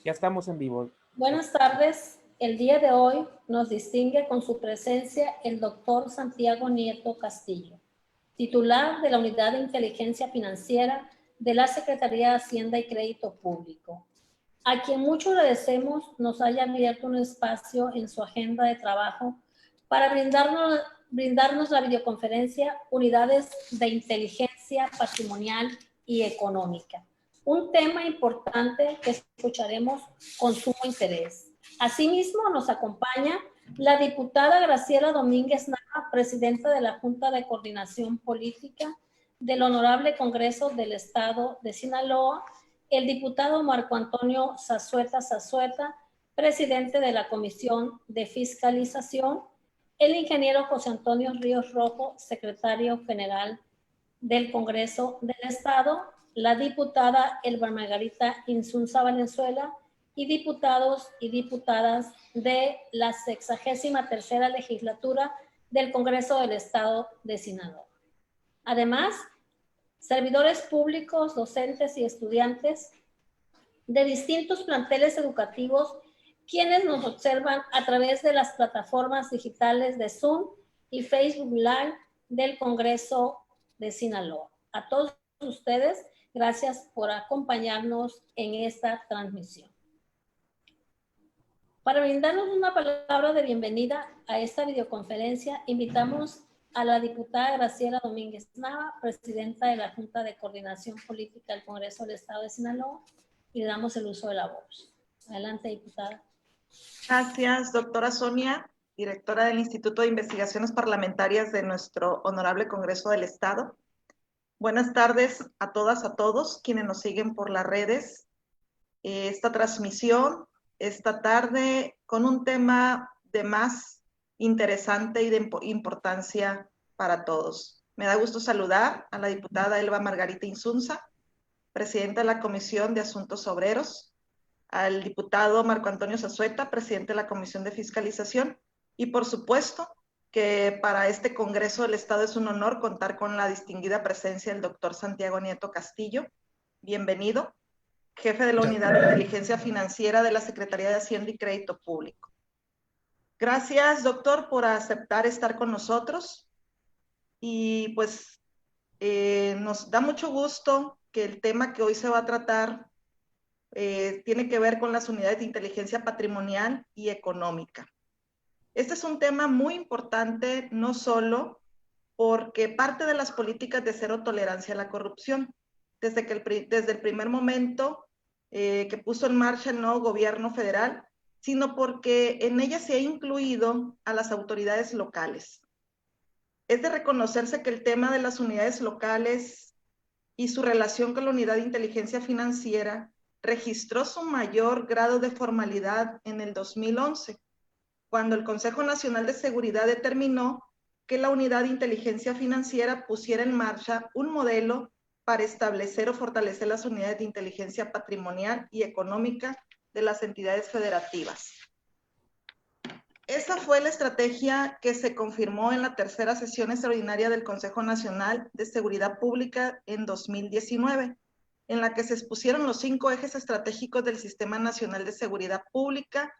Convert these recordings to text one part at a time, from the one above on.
Ya estamos en vivo. Buenas tardes. El día de hoy nos distingue con su presencia el doctor Santiago Nieto Castillo, titular de la Unidad de Inteligencia Financiera de la Secretaría de Hacienda y Crédito Público, a quien mucho agradecemos nos haya abierto un espacio en su agenda de trabajo para brindarnos la videoconferencia Unidades de Inteligencia Patrimonial y Económica, un tema importante que escucharemos con sumo interés. Asimismo, nos acompaña la diputada Graciela Domínguez Nava, presidenta de la Junta de Coordinación Política del Honorable Congreso del Estado de Sinaloa, el diputado Marco Antonio Zazueta, presidente de la Comisión de Fiscalización, el ingeniero José Antonio Ríos Rojo, secretario general del Congreso del Estado, la diputada Elba Margarita Insunza Valenzuela y diputados y diputadas de la 63ª legislatura del Congreso del Estado de Sinaloa. Además, servidores públicos, docentes y estudiantes de distintos planteles educativos, quienes nos observan a través de las plataformas digitales de Zoom y Facebook Live del Congreso de Sinaloa. A todos ustedes, gracias por acompañarnos en esta transmisión. Para brindarnos una palabra de bienvenida a esta videoconferencia, invitamos a la diputada Graciela Domínguez Nava, presidenta de la Junta de Coordinación Política del Congreso del Estado de Sinaloa, y le damos el uso de la voz. Adelante, diputada. Gracias, doctora Sonia, directora del Instituto de Investigaciones Parlamentarias de nuestro Honorable Congreso del Estado. Buenas tardes a todas, a todos quienes nos siguen por las redes. Esta transmisión esta tarde con un tema de más interesante y de importancia para todos. Me da gusto saludar a la diputada Elba Margarita Insunza, presidenta de la Comisión de Asuntos Obreros, al diputado Marco Antonio Zazueta, presidente de la Comisión de Fiscalización, y por supuesto que para este Congreso del Estado es un honor contar con la distinguida presencia del doctor Santiago Nieto Castillo. Bienvenido, jefe de la Unidad de Inteligencia Financiera de la Secretaría de Hacienda y Crédito Público. Gracias, doctor, por aceptar estar con nosotros. Y pues nos da mucho gusto que el tema que hoy se va a tratar tiene que ver con las unidades de inteligencia patrimonial y económica. Este es un tema muy importante, no solo porque parte de las políticas de cero tolerancia a la corrupción, desde el primer momento que puso en marcha el nuevo gobierno federal, sino porque en ella se ha incluido a las autoridades locales. Es de reconocerse que el tema de las unidades locales y su relación con la unidad de inteligencia financiera registró su mayor grado de formalidad en el 2011, cuando el Consejo Nacional de Seguridad determinó que la unidad de inteligencia financiera pusiera en marcha un modelo para establecer o fortalecer las unidades de inteligencia patrimonial y económica de las entidades federativas. Esa fue la estrategia que se confirmó en la tercera sesión extraordinaria del Consejo Nacional de Seguridad Pública en 2019, en la que se expusieron los 5 ejes estratégicos del Sistema Nacional de Seguridad Pública,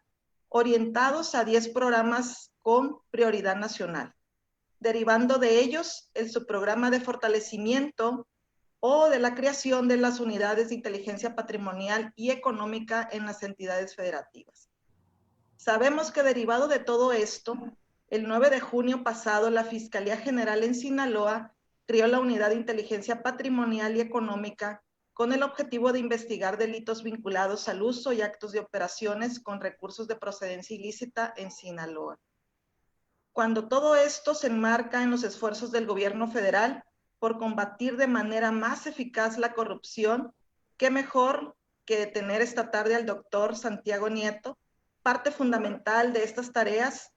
orientados a 10 programas con prioridad nacional, derivando de ellos el subprograma de fortalecimiento o de la creación de las unidades de inteligencia patrimonial y económica en las entidades federativas. Sabemos que derivado de todo esto, el 9 de junio pasado, la Fiscalía General en Sinaloa creó la Unidad de Inteligencia Patrimonial y Económica con el objetivo de investigar delitos vinculados al uso y actos de operaciones con recursos de procedencia ilícita en Sinaloa. Cuando todo esto se enmarca en los esfuerzos del gobierno federal por combatir de manera más eficaz la corrupción, qué mejor que tener esta tarde al doctor Santiago Nieto, parte fundamental de estas tareas,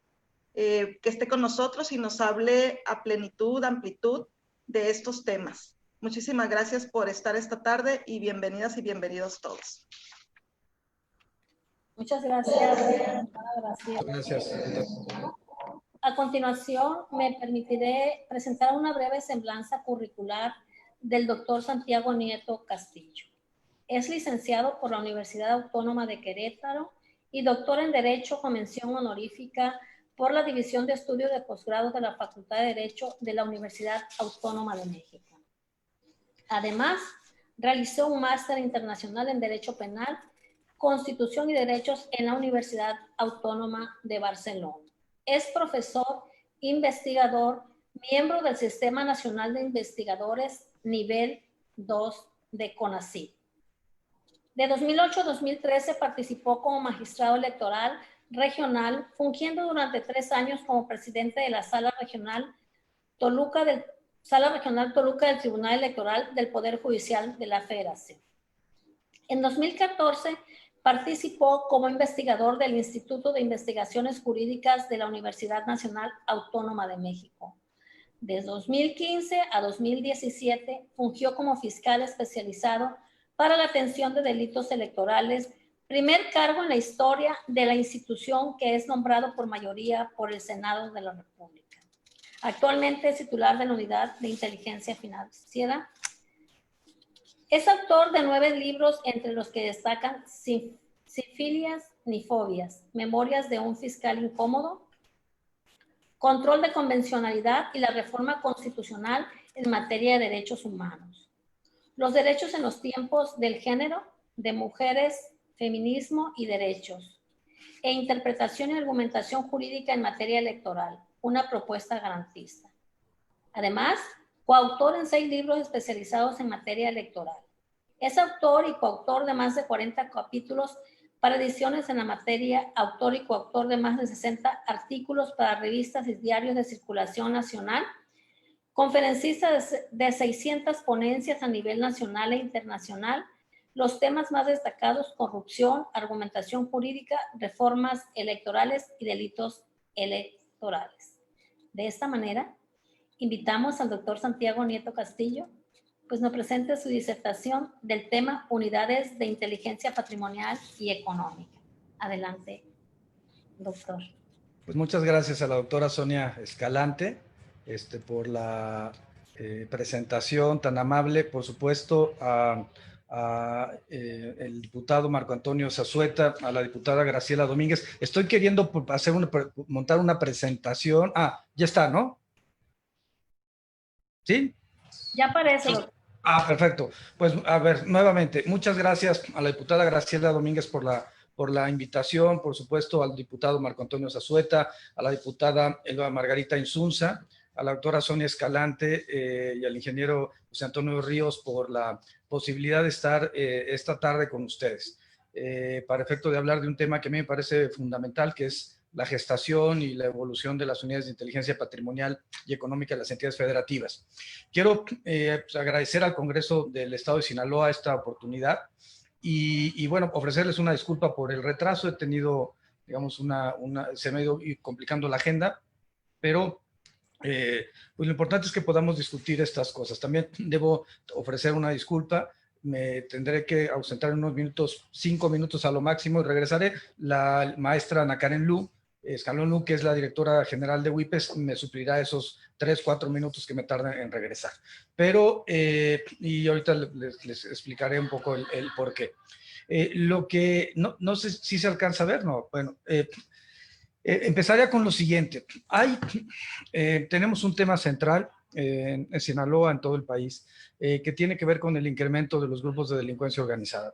que esté con nosotros y nos hable a plenitud, amplitud de estos temas. Muchísimas gracias por estar esta tarde y bienvenidas y bienvenidos todos. Muchas gracias. Gracias. A continuación, me permitiré presentar una breve semblanza curricular del doctor Santiago Nieto Castillo. Es licenciado por la Universidad Autónoma de Querétaro y doctor en Derecho con mención honorífica por la División de Estudios de Posgrado de la Facultad de Derecho de la Universidad Autónoma de México. Además, realizó un máster internacional en Derecho Penal, Constitución y Derechos en la Universidad Autónoma de Barcelona. Es profesor, investigador, miembro del Sistema Nacional de Investigadores Nivel 2 de CONACYT. De 2008 a 2013 participó como magistrado electoral regional, fungiendo durante 3 años como presidente de la Sala Regional Toluca del Tribunal Electoral del Poder Judicial de la Federación. En 2014 participó como investigador del Instituto de Investigaciones Jurídicas de la Universidad Nacional Autónoma de México. De 2015 a 2017 fungió como fiscal especializado para la atención de delitos electorales, primer cargo en la historia de la institución que es nombrado por mayoría por el Senado de la República. Actualmente es titular de la Unidad de Inteligencia Financiera. Es autor de 9 libros, entre los que destacan Sin filias ni fobias, Memorias de un fiscal incómodo, Control de convencionalidad y la reforma constitucional en materia de derechos humanos, Los derechos en los tiempos del género, de mujeres, feminismo y derechos, e Interpretación y argumentación jurídica en materia electoral, una propuesta garantista. Además, coautor en 6 libros especializados en materia electoral. Es autor y coautor de más de 40 capítulos para ediciones en la materia, autor y coautor de más de 60 artículos para revistas y diarios de circulación nacional, conferencista de 600 ponencias a nivel nacional e internacional. Los temas más destacados: corrupción, argumentación jurídica, reformas electorales y delitos electorales. De esta manera, invitamos al doctor Santiago Nieto Castillo, pues nos presente su disertación del tema Unidades de Inteligencia Patrimonial y Económica. Adelante, doctor. Pues muchas gracias a la doctora Sonia Escalante por la presentación tan amable. Por supuesto, el diputado Marco Antonio Zazueta, a la diputada Graciela Domínguez. Estoy queriendo montar una presentación. Ya está, ¿no? ¿Sí? Ya aparece, doctor. Perfecto. Pues, a ver, nuevamente, muchas gracias a la diputada Graciela Domínguez por la invitación, por supuesto al diputado Marco Antonio Zazueta, a la diputada Elba Margarita Insunza, a la doctora Sonia Escalante y al ingeniero José Antonio Ríos por la posibilidad de estar esta tarde con ustedes, para efecto de hablar de un tema que a mí me parece fundamental, que es la gestación y la evolución de las unidades de inteligencia patrimonial y económica de las entidades federativas. Quiero agradecer al Congreso del Estado de Sinaloa esta oportunidad y bueno, ofrecerles una disculpa por el retraso. He tenido, digamos, se me ha ido complicando la agenda, pero pues lo importante es que podamos discutir estas cosas. También debo ofrecer una disculpa. Me tendré que ausentar unos minutos, 5 minutos a lo máximo, y regresaré. La maestra Ana Karen Lu Escalón Lu, que es la directora general de WIPES, me suplirá esos 3-4 minutos que me tardan en regresar. Pero, y ahorita les explicaré un poco el por qué. Lo que, no sé si se alcanza a ver, ¿no? Bueno, empezaría con lo siguiente. Tenemos un tema central en Sinaloa, en todo el país, que tiene que ver con el incremento de los grupos de delincuencia organizada.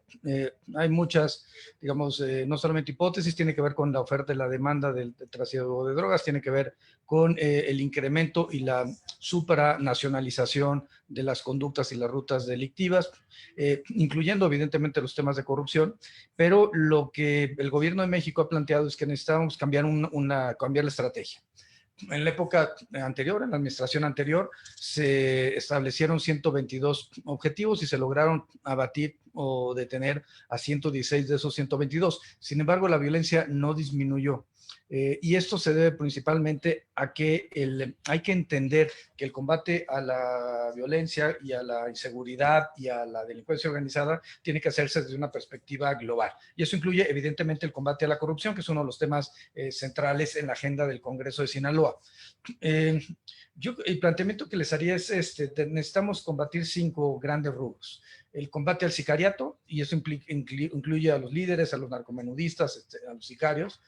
Hay muchas, digamos, no solamente hipótesis, tiene que ver con la oferta y la demanda del trasiego de drogas, tiene que ver con el incremento y la supranacionalización de las conductas y las rutas delictivas, incluyendo evidentemente los temas de corrupción, pero lo que el gobierno de México ha planteado es que necesitábamos cambiar cambiar la estrategia. En la época anterior, en la administración anterior, se establecieron 122 objetivos y se lograron abatir o detener a 116 de esos 122. Sin embargo, la violencia no disminuyó. Y esto se debe principalmente a que hay que entender que el combate a la violencia y a la inseguridad y a la delincuencia organizada tiene que hacerse desde una perspectiva global. Y eso incluye evidentemente el combate a la corrupción, que es uno de los temas centrales en la agenda del Congreso de Sinaloa. El planteamiento que les haría es, necesitamos combatir 5 grandes rubros. El combate al sicariato, y eso incluye a los líderes, a los narcomenudistas, a los sicarios.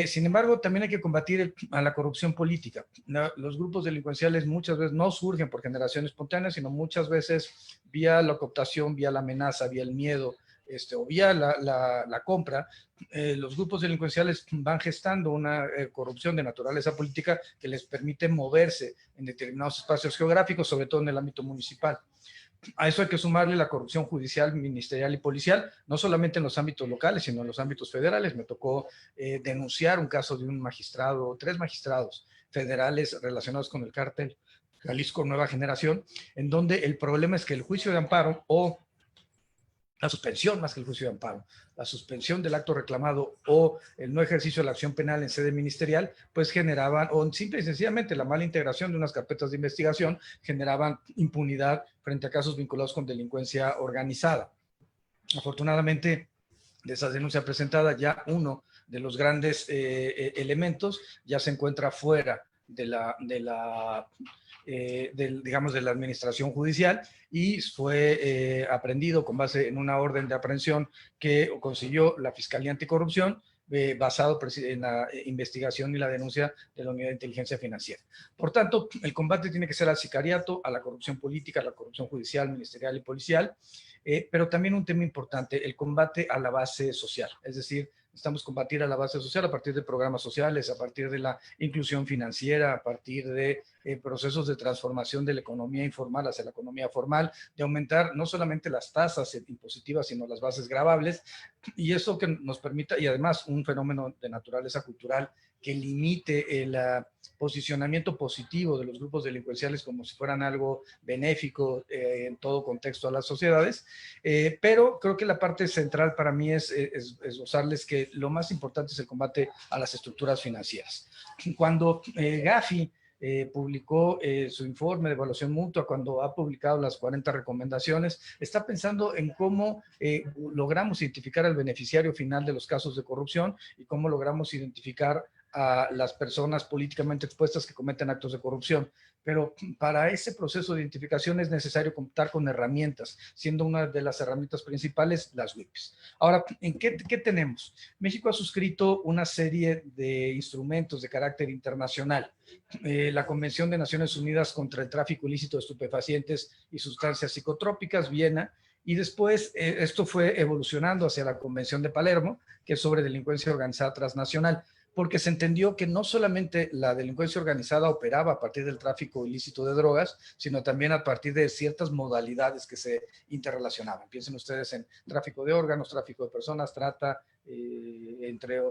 Sin embargo, también hay que combatir a la corrupción política. Los grupos delincuenciales muchas veces no surgen por generación espontánea, sino muchas veces vía la cooptación, vía la amenaza, vía el miedo, o vía la compra. Los grupos delincuenciales van gestando una corrupción de naturaleza política que les permite moverse en determinados espacios geográficos, sobre todo en el ámbito municipal. A eso hay que sumarle la corrupción judicial, ministerial y policial, no solamente en los ámbitos locales, sino en los ámbitos federales. Me tocó denunciar un caso de un magistrado, 3 magistrados federales relacionados con el cártel Jalisco Nueva Generación, en donde el problema es que el juicio de amparo o la suspensión, más que el juicio de amparo, la suspensión del acto reclamado o el no ejercicio de la acción penal en sede ministerial, pues generaban, o simple y sencillamente la mala integración de unas carpetas de investigación, generaban impunidad frente a casos vinculados con delincuencia organizada. Afortunadamente, de esa denuncia presentada, ya uno de los grandes elementos ya se encuentra fuera de la administración judicial y fue aprehendido con base en una orden de aprehensión que consiguió la Fiscalía Anticorrupción, basado en la investigación y la denuncia de la Unidad de Inteligencia Financiera. Por tanto, el combate tiene que ser al sicariato, a la corrupción política, a la corrupción judicial, ministerial y policial, pero también un tema importante, el combate a la base social, es decir, necesitamos combatir a la base social a partir de programas sociales, a partir de la inclusión financiera, a partir de procesos de transformación de la economía informal hacia la economía formal, de aumentar no solamente las tasas impositivas, sino las bases gravables, y eso que nos permita, y además un fenómeno de naturaleza cultural que limite el posicionamiento positivo de los grupos delincuenciales como si fueran algo benéfico en todo contexto a las sociedades, pero creo que la parte central para mí es esbozarles que lo más importante es el combate a las estructuras financieras. Cuando Gafi publicó su informe de evaluación mutua, cuando ha publicado las 40 recomendaciones, está pensando en cómo logramos identificar al beneficiario final de los casos de corrupción y cómo logramos identificar a las personas políticamente expuestas que cometen actos de corrupción. Pero para ese proceso de identificación es necesario contar con herramientas, siendo una de las herramientas principales las WIPs. Ahora, ¿en qué tenemos? México ha suscrito una serie de instrumentos de carácter internacional. La Convención de Naciones Unidas contra el Tráfico Ilícito de Estupefacientes y Sustancias Psicotrópicas, Viena, y después esto fue evolucionando hacia la Convención de Palermo, que es sobre delincuencia organizada transnacional, porque se entendió que no solamente la delincuencia organizada operaba a partir del tráfico ilícito de drogas, sino también a partir de ciertas modalidades que se interrelacionaban. Piensen ustedes en tráfico de órganos, tráfico de personas, trata,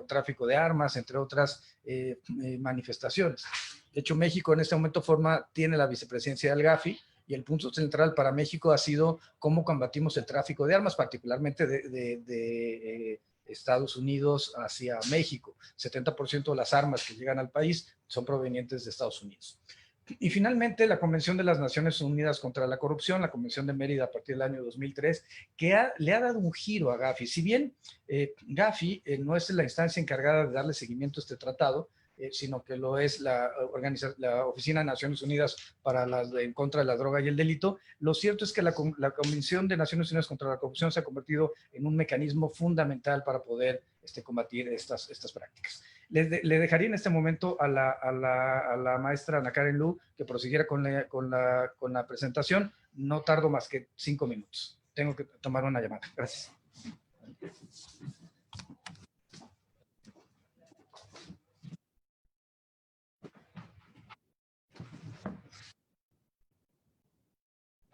tráfico de armas, entre otras manifestaciones. De hecho, México en este momento tiene la vicepresidencia del Gafi, y el punto central para México ha sido cómo combatimos el tráfico de armas, particularmente de Estados Unidos hacia México. 70% de las armas que llegan al país son provenientes de Estados Unidos. Y finalmente, la Convención de las Naciones Unidas contra la Corrupción, la Convención de Mérida a partir del año 2003, que le ha dado un giro a Gafi. Si bien Gafi no es la instancia encargada de darle seguimiento a este tratado, sino que lo es la Oficina de Naciones Unidas en contra de la droga y el delito. Lo cierto es que la Convención de Naciones Unidas contra la Corrupción se ha convertido en un mecanismo fundamental para poder combatir estas prácticas. Le dejaría en este momento a la maestra Ana Karen Lu que prosiguiera con la presentación. No tardo más que 5 minutos. Tengo que tomar una llamada. Gracias.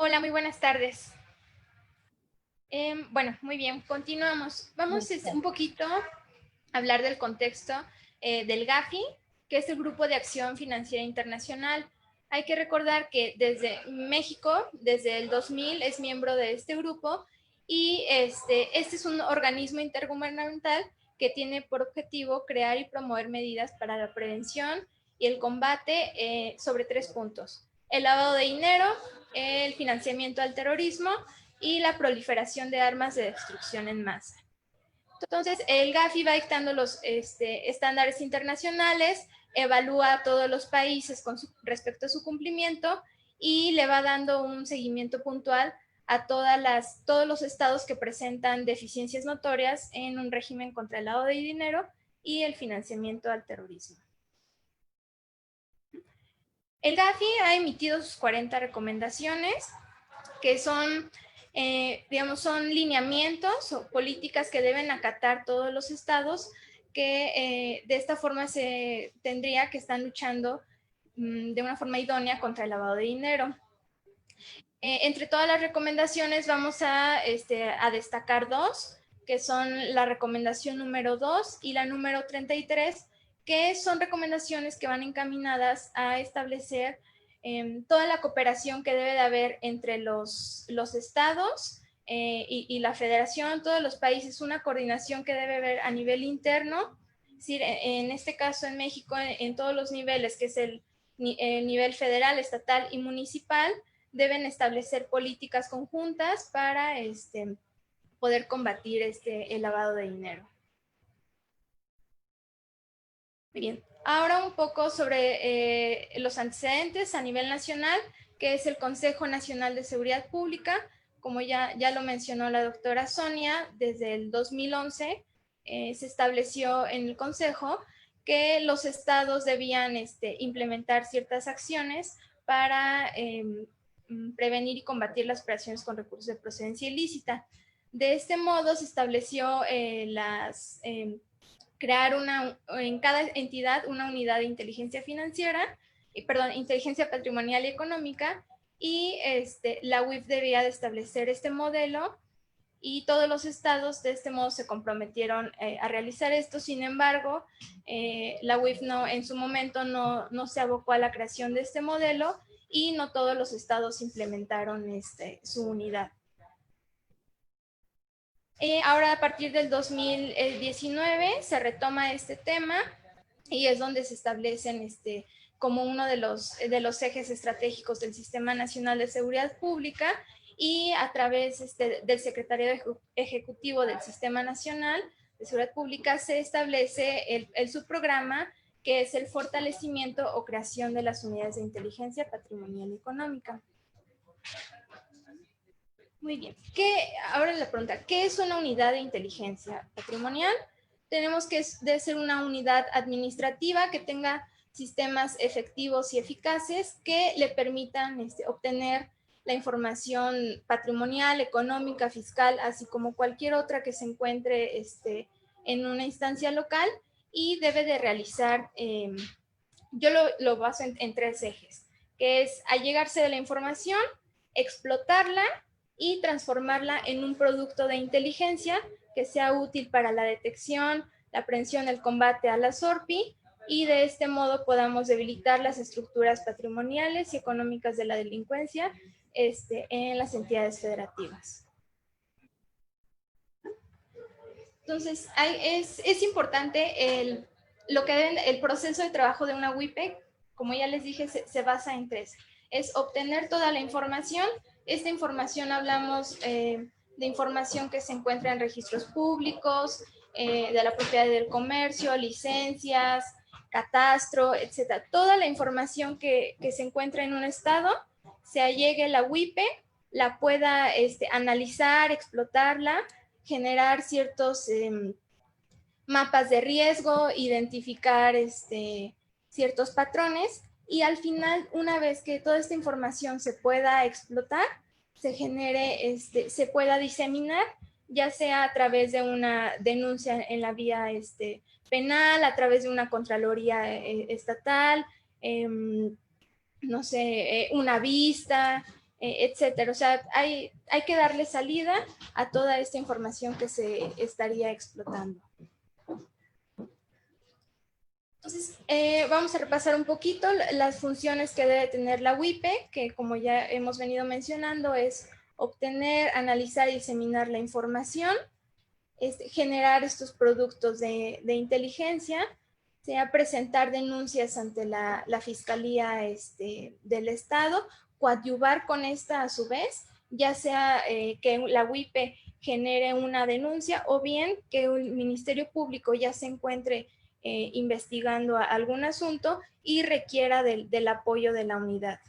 Hola, muy buenas tardes. Bueno, muy bien, continuamos. Vamos un poquito a hablar del contexto del Gafi, que es el Grupo de Acción Financiera Internacional. Hay que recordar que desde México, desde el 2000, es miembro de este grupo y este es un organismo intergubernamental que tiene por objetivo crear y promover medidas para la prevención y el combate sobre 3 puntos: el lavado de dinero, el financiamiento al terrorismo y la proliferación de armas de destrucción en masa. Entonces, el Gafi va dictando los estándares internacionales, evalúa a todos los países respecto a su cumplimiento y le va dando un seguimiento puntual a todos los estados que presentan deficiencias notorias en un régimen contra el lavado de dinero y el financiamiento al terrorismo. El Gafi ha emitido sus 40 recomendaciones, que son, son lineamientos o políticas que deben acatar todos los estados, que de esta forma se tendría que estar luchando de una forma idónea contra el lavado de dinero. Entre todas las recomendaciones vamos a destacar 2, que son la recomendación número 2 y la número 33, que son recomendaciones que van encaminadas a establecer toda la cooperación que debe de haber entre los estados y la federación, todos los países, una coordinación que debe haber a nivel interno, es decir, en este caso en México, en todos los niveles, que es el nivel federal, estatal y municipal, deben establecer políticas conjuntas para poder combatir el lavado de dinero. Bien, ahora un poco sobre los antecedentes a nivel nacional, que es el Consejo Nacional de Seguridad Pública. Como ya lo mencionó la doctora Sonia, desde el 2011 se estableció en el Consejo que los estados debían implementar ciertas acciones para prevenir y combatir las operaciones con recursos de procedencia ilícita. De este modo se estableció crear en cada entidad una unidad de inteligencia financiera, inteligencia patrimonial y económica, y la UIF debía de establecer este modelo, y todos los estados de este modo se comprometieron a realizar esto. Sin embargo, la UIF en su momento no se abocó a la creación de este modelo, y no todos los estados implementaron su unidad. Ahora, a partir del 2019 se retoma este tema, y es donde se establecen como uno de los ejes estratégicos del Sistema Nacional de Seguridad Pública, y a través del Secretariado Ejecutivo del Sistema Nacional de Seguridad Pública se establece el subprograma, que es el fortalecimiento o creación de las unidades de inteligencia patrimonial y económica. Muy bien. Ahora la pregunta, ¿qué es una unidad de inteligencia patrimonial? Tenemos que debe ser una unidad administrativa que tenga sistemas efectivos y eficaces que le permitan obtener la información patrimonial, económica, fiscal, así como cualquier otra que se encuentre en una instancia local, y debe de realizar, yo lo baso en 3 ejes, que es allegarse de la información, explotarla y transformarla en un producto de inteligencia que sea útil para la detección, la prevención, el combate a la SORPI, y de este modo podamos debilitar las estructuras patrimoniales y económicas de la delincuencia en las entidades federativas. Entonces, es importante el proceso de trabajo de una WIPE. Como ya les dije, se basa en 3. Es obtener toda la información. Esta información hablamos de información que se encuentra en registros públicos, de la propiedad del comercio, licencias, catastro, etc. Toda la información que se encuentra en un estado, se allegue la WIPE, la pueda analizar, explotarla, generar ciertos mapas de riesgo, identificar ciertos patrones, y al final, una vez que toda esta información se pueda explotar, se genere, se pueda diseminar, ya sea a través de una denuncia en la vía penal, a través de una contraloría estatal, no sé, una vista, etcétera. O sea, hay que darle salida a toda esta información que se estaría explotando. Entonces, vamos a repasar un poquito las funciones que debe tener la WIPE, que como ya hemos venido mencionando, es obtener, analizar y diseminar la información, generar estos productos de inteligencia, sea presentar denuncias ante la Fiscalía del Estado, coadyuvar con esta a su vez, ya sea que la WIPE genere una denuncia o bien que el Ministerio Público ya se encuentre investigando algún asunto y requiera del apoyo de la unidad.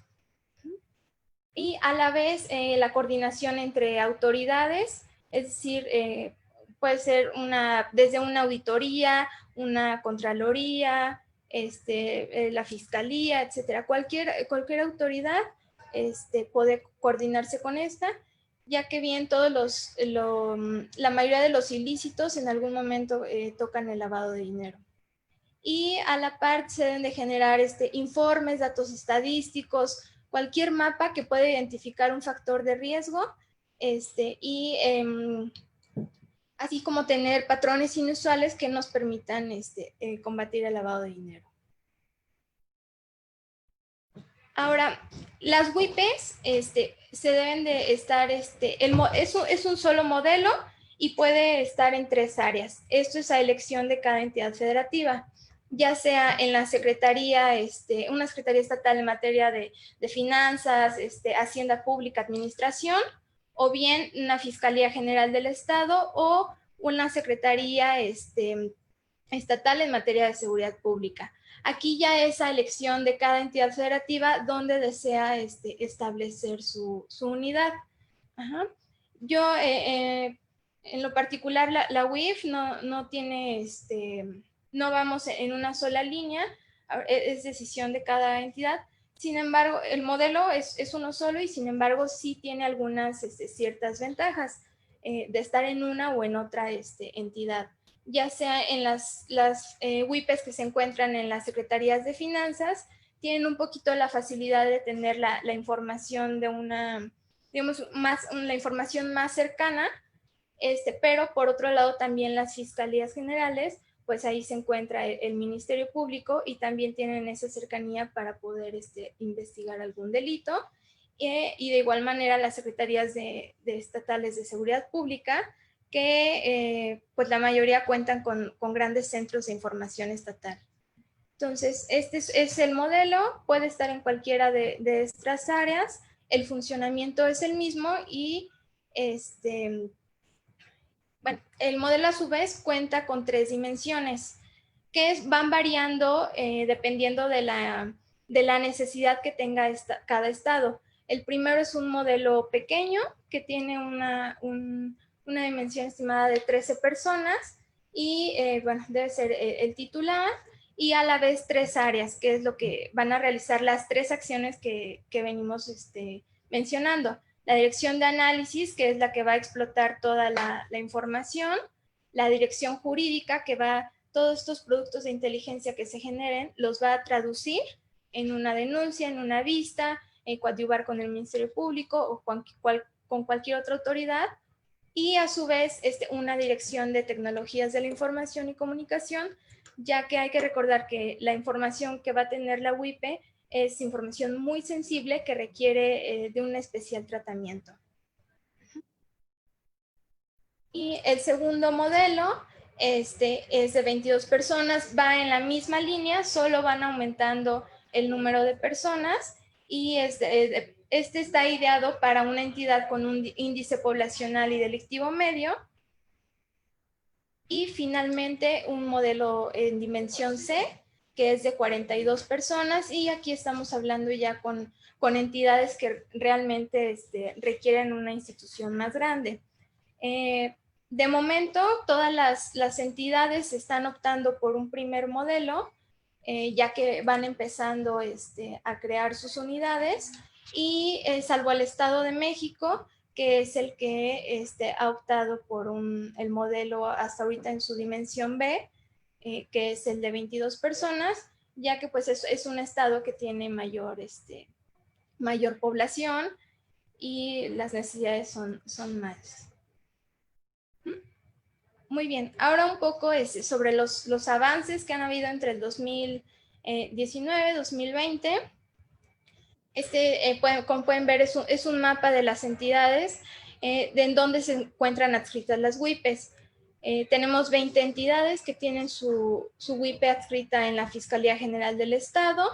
Y a la vez la coordinación entre autoridades, es decir, puede ser desde una auditoría, una contraloría, la fiscalía, etcétera. Cualquier autoridad puede coordinarse con esta, ya que bien la mayoría de los ilícitos en algún momento tocan el lavado de dinero. Y a la par se deben de generar informes, datos estadísticos, cualquier mapa que pueda identificar un factor de riesgo, así como tener patrones inusuales que nos permitan combatir el lavado de dinero. Ahora, las WIPES se deben de estar, es un solo modelo y puede estar en 3 áreas. Esto es a elección de cada entidad federativa, ya sea en la secretaría, una secretaría estatal en materia de finanzas, hacienda pública, administración, o bien una Fiscalía General del Estado o una secretaría estatal en materia de seguridad pública. Aquí ya es a elección de cada entidad federativa donde desea establecer su unidad. Ajá. Yo, en lo particular, la UIF no tiene, no vamos en una sola línea, es decisión de cada entidad. Sin embargo, el modelo es uno solo y sin embargo sí tiene algunas ciertas ventajas de estar en una o en otra entidad, ya sea en las WIPES que se encuentran en las secretarías de finanzas, tienen un poquito la facilidad de tener la información de la información más cercana, pero por otro lado también las fiscalías generales, pues ahí se encuentra el Ministerio Público y también tienen esa cercanía para poder investigar algún delito. Y de igual manera las secretarías de estatales de seguridad pública, que pues la mayoría cuentan con grandes centros de información estatal. Entonces, este es el modelo, puede estar en cualquiera de estas áreas, el funcionamiento es el mismo y bueno, el modelo a su vez cuenta con 3 dimensiones que van variando dependiendo de la necesidad que tenga cada estado. El primero es un modelo pequeño que tiene una dimensión estimada de 13 personas y bueno, debe ser el titular y a la vez 3 áreas, que es lo que van a realizar las 3 acciones que venimos mencionando. La dirección de análisis, que es la que va a explotar toda la información, la dirección jurídica, que va todos estos productos de inteligencia que se generen, los va a traducir en una denuncia, en una vista, coadyuvar con el Ministerio Público o con cualquier otra autoridad, y a su vez una dirección de tecnologías de la información y comunicación, ya que hay que recordar que la información que va a tener la WIPE es información muy sensible que requiere de un especial tratamiento. Y el segundo modelo es de 22 personas, va en la misma línea, solo van aumentando el número de personas y este está ideado para una entidad con un índice poblacional y delictivo medio. Y finalmente un modelo en dimensión C, que es de 42 personas, y aquí estamos hablando ya con entidades que realmente requieren una institución más grande. De momento, todas las entidades están optando por un primer modelo, ya que van empezando a crear sus unidades, y salvo el Estado de México, que es el que ha optado por el modelo hasta ahorita en su dimensión B, que es el de 22 personas, ya que pues es un estado que tiene mayor población y las necesidades son más. Muy bien, ahora un poco sobre los avances que han habido entre el 2019 y 2020. Como pueden ver, es un mapa de las entidades en donde se encuentran adscritas las WIPES. Tenemos 20 entidades que tienen su WIPE adscrita en la Fiscalía General del Estado,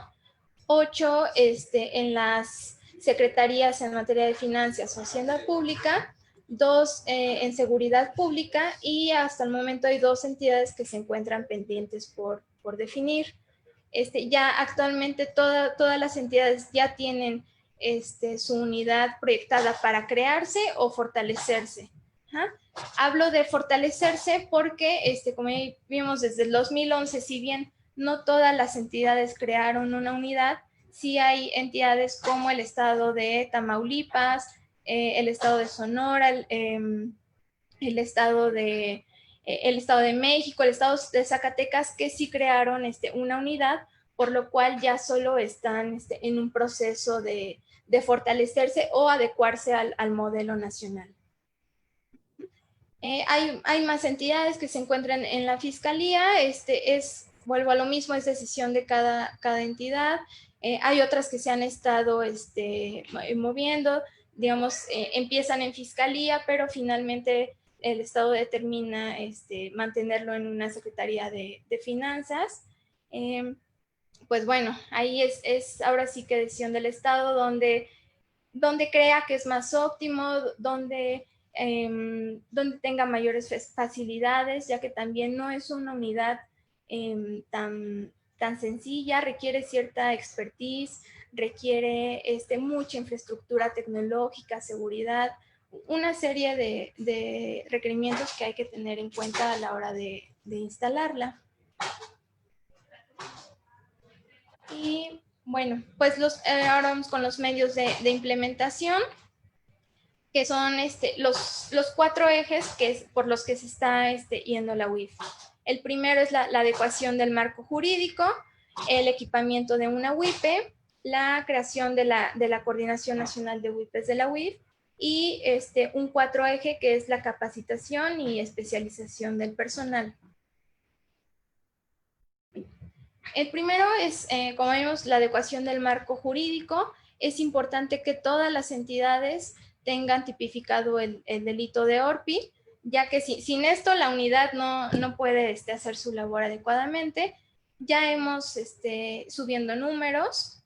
8 en las secretarías en materia de finanzas o hacienda pública, 2 en seguridad pública y hasta el momento hay 2 entidades que se encuentran pendientes por definir. Ya actualmente todas las entidades ya tienen su unidad proyectada para crearse o fortalecerse. ¿Ah? Hablo de fortalecerse porque, como vimos desde el 2011, si bien no todas las entidades crearon una unidad, sí hay entidades como el estado de Tamaulipas, el estado de Sonora, el estado de México, el estado de Zacatecas, que sí crearon una unidad, por lo cual ya solo están en un proceso de fortalecerse o adecuarse al modelo nacional. Hay más entidades que se encuentran en la fiscalía, vuelvo a lo mismo, es decisión de cada entidad. Hay otras que se han estado moviendo, digamos, empiezan en fiscalía, pero finalmente el Estado determina mantenerlo en una Secretaría de Finanzas. Pues bueno, ahí es ahora sí que decisión del Estado donde crea que es más óptimo, donde tenga mayores facilidades, ya que también no es una unidad tan sencilla, requiere cierta expertise, requiere mucha infraestructura tecnológica, seguridad, una serie de requerimientos que hay que tener en cuenta a la hora de instalarla. Y bueno, pues ahora vamos con los medios de implementación, que son los 4 ejes por los que se está yendo la WIF. El primero es la adecuación del marco jurídico, el equipamiento de una WIPE, la creación de la Coordinación Nacional de WIPES de la WIF y un 4 eje que es la capacitación y especialización del personal. El primero es, como vimos, la adecuación del marco jurídico. Es importante que todas las entidades tengan tipificado el delito de ORPI, ya que sin esto la unidad no puede hacer su labor adecuadamente. Ya hemos subiendo números.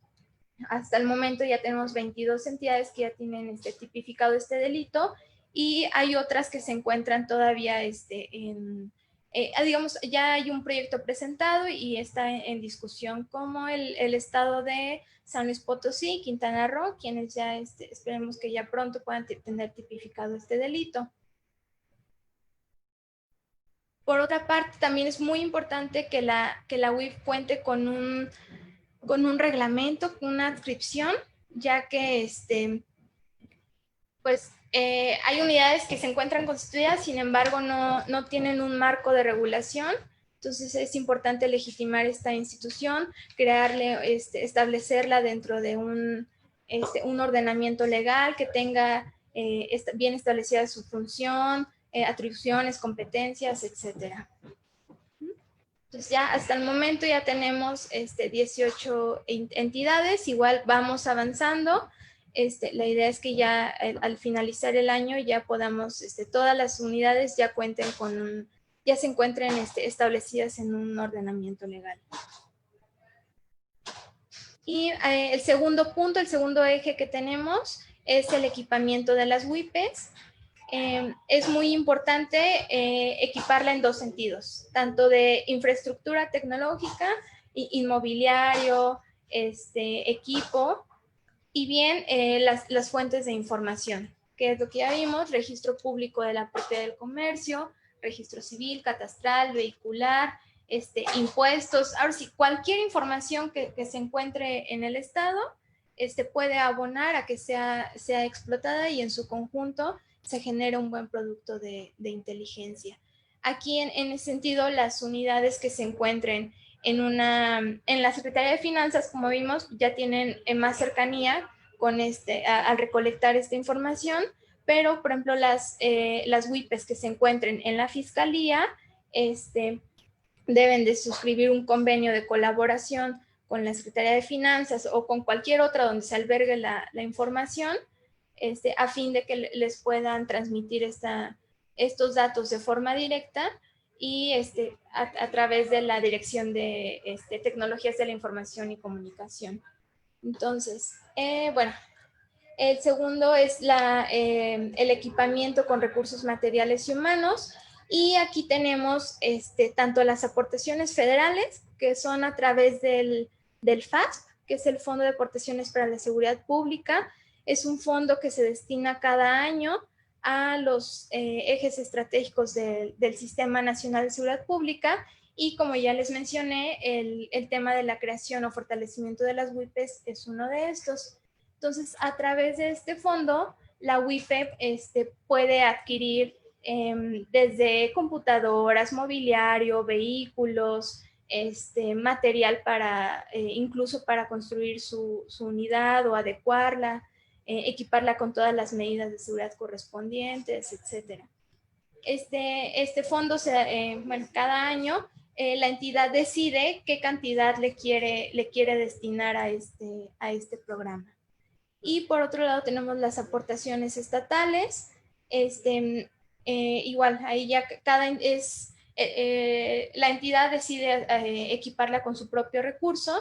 Hasta el momento ya tenemos 22 entidades que ya tienen tipificado este delito y hay otras que se encuentran todavía digamos, ya hay un proyecto presentado y está en discusión, como el estado de San Luis Potosí, Quintana Roo, quienes ya esperemos que ya pronto puedan tener tipificado este delito. Por otra parte, también es muy importante que la WIF cuente con un reglamento, con una adscripción, ya que pues hay unidades que se encuentran constituidas, sin embargo no tienen un marco de regulación. Entonces es importante legitimar esta institución, establecerla dentro de un ordenamiento legal que tenga bien establecida su función, atribuciones, competencias, etcétera. Entonces ya hasta el momento ya tenemos 18 entidades, igual vamos avanzando. La idea es que ya al finalizar el año ya podamos, todas las unidades ya cuenten ya se encuentren establecidas en un ordenamiento legal. Y el segundo punto, el segundo eje que tenemos es el equipamiento de las WIPES. Es muy importante equiparla en 2 sentidos, tanto de infraestructura tecnológica, inmobiliario, equipo, y bien las fuentes de información, que es lo que ya vimos: registro público de la propiedad del comercio, registro civil, catastral, vehicular, impuestos. Ahora sí, cualquier información que se encuentre en el estado puede abonar a que sea explotada y en su conjunto se genera un buen producto de inteligencia. Aquí en ese sentido, las unidades que se encuentren en la Secretaría de Finanzas, como vimos, ya tienen más cercanía con al recolectar esta información, pero por ejemplo las WIPES que se encuentren en la Fiscalía deben de suscribir un convenio de colaboración con la Secretaría de Finanzas o con cualquier otra donde se albergue la información, a fin de que les puedan transmitir esta estos datos de forma directa y a través de la Dirección de Tecnologías de la Información y Comunicación. Entonces, bueno, el segundo es el equipamiento con recursos materiales y humanos. Y aquí tenemos tanto las aportaciones federales, que son a través del FASP, que es el Fondo de Aportaciones para la Seguridad Pública. Es un fondo que se destina cada año a los ejes estratégicos del Sistema Nacional de Seguridad Pública. Y como ya les mencioné, el tema de la creación o fortalecimiento de las WIPES es uno de estos. Entonces, a través de este fondo, la WIPE puede adquirir desde computadoras, mobiliario, vehículos, material para, incluso para construir su unidad o adecuarla, equiparla con todas las medidas de seguridad correspondientes, etc. Este fondo, bueno, cada año la entidad decide qué cantidad le quiere destinar a este programa. Y por otro lado tenemos las aportaciones estatales. Igual, ahí ya la entidad decide equiparla con su propio recurso.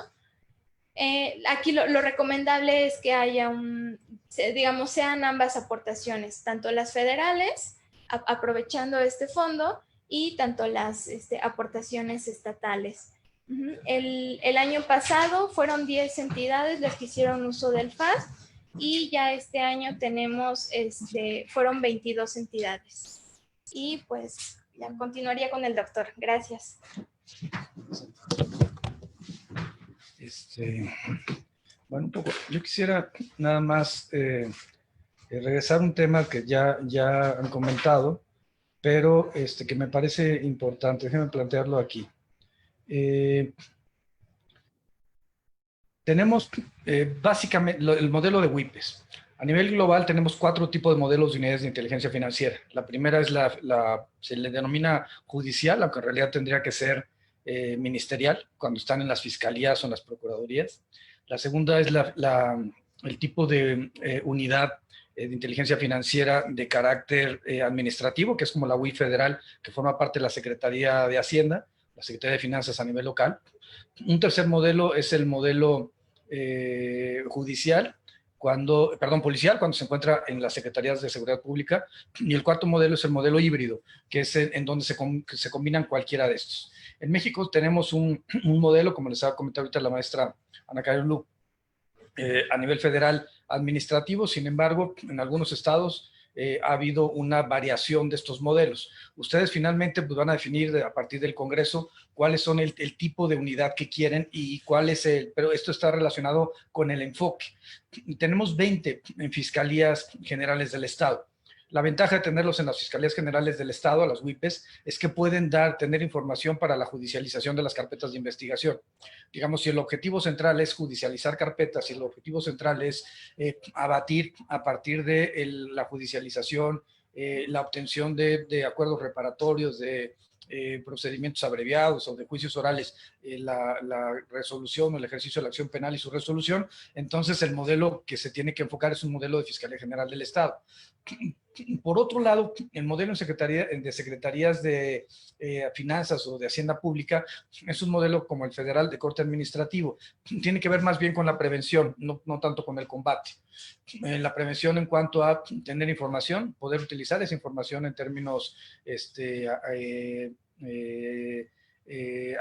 Aquí lo recomendable es que haya digamos, sean ambas aportaciones, tanto las federales, aprovechando este fondo, y tanto las aportaciones estatales. El año pasado fueron 10 entidades las que hicieron uso del FAS, y ya este año tenemos, fueron 22 entidades. Y pues ya continuaría con el doctor. Gracias. Bueno, un poco, yo quisiera nada más regresar a un tema que ya han comentado, pero que me parece importante. Déjenme plantearlo aquí. Tenemos básicamente el modelo de WIPES. A nivel global tenemos 4 tipos de modelos de unidades de inteligencia financiera. La primera es se le denomina judicial, aunque en realidad tendría que ser ministerial, cuando están en las fiscalías o en las procuradurías. La segunda es el tipo de unidad de inteligencia financiera de carácter administrativo, que es como la WIF federal, que forma parte de la Secretaría de Hacienda, la Secretaría de Finanzas a nivel local. Un tercer modelo es el modelo policial, cuando se encuentra en las Secretarías de Seguridad Pública. Y el cuarto modelo es el modelo híbrido, que es en donde se combinan cualquiera de estos. En México tenemos un modelo, como les ha comentado ahorita la maestra Ana Karen Lu, a nivel federal administrativo. Sin embargo, en algunos estados ha habido una variación de estos modelos. Ustedes finalmente pues, van a definir a partir del Congreso cuáles son el tipo de unidad que quieren y cuál es pero esto está relacionado con el enfoque. Tenemos 20 en Fiscalías Generales del Estado. La ventaja de tenerlos en las Fiscalías Generales del Estado, a las WIPES, es que pueden tener información para la judicialización de las carpetas de investigación. Digamos, si el objetivo central es judicializar carpetas, si el objetivo central es abatir a partir de la judicialización, la obtención de acuerdos reparatorios, de procedimientos abreviados o de juicios orales, la resolución o el ejercicio de la acción penal y su resolución, entonces el modelo que se tiene que enfocar es un modelo de Fiscalía General del Estado. Por otro lado, el modelo de secretarías de finanzas o de hacienda pública es un modelo como el federal de corte administrativo. Tiene que ver más bien con la prevención, no tanto con el combate. La prevención en cuanto a tener información, poder utilizar esa información en términos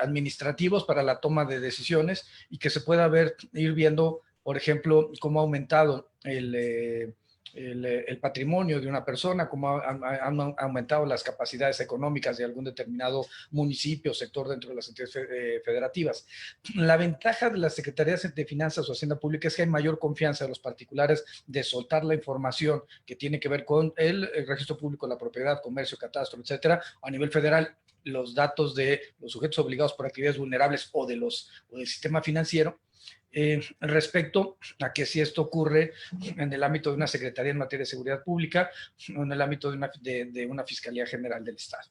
administrativos para la toma de decisiones, y que se pueda ir viendo, por ejemplo, cómo ha aumentado el patrimonio de una persona, cómo han aumentado las capacidades económicas de algún determinado municipio o sector dentro de las entidades federativas. La ventaja de las Secretarías de Finanzas o Hacienda Pública es que hay mayor confianza de los particulares de soltar la información que tiene que ver con el registro público de la propiedad, comercio, catastro, etcétera. A nivel federal, los datos de los sujetos obligados por actividades vulnerables o del sistema financiero. Respecto a que si esto ocurre en el ámbito de una Secretaría en materia de seguridad pública o en el ámbito de una Fiscalía General del Estado.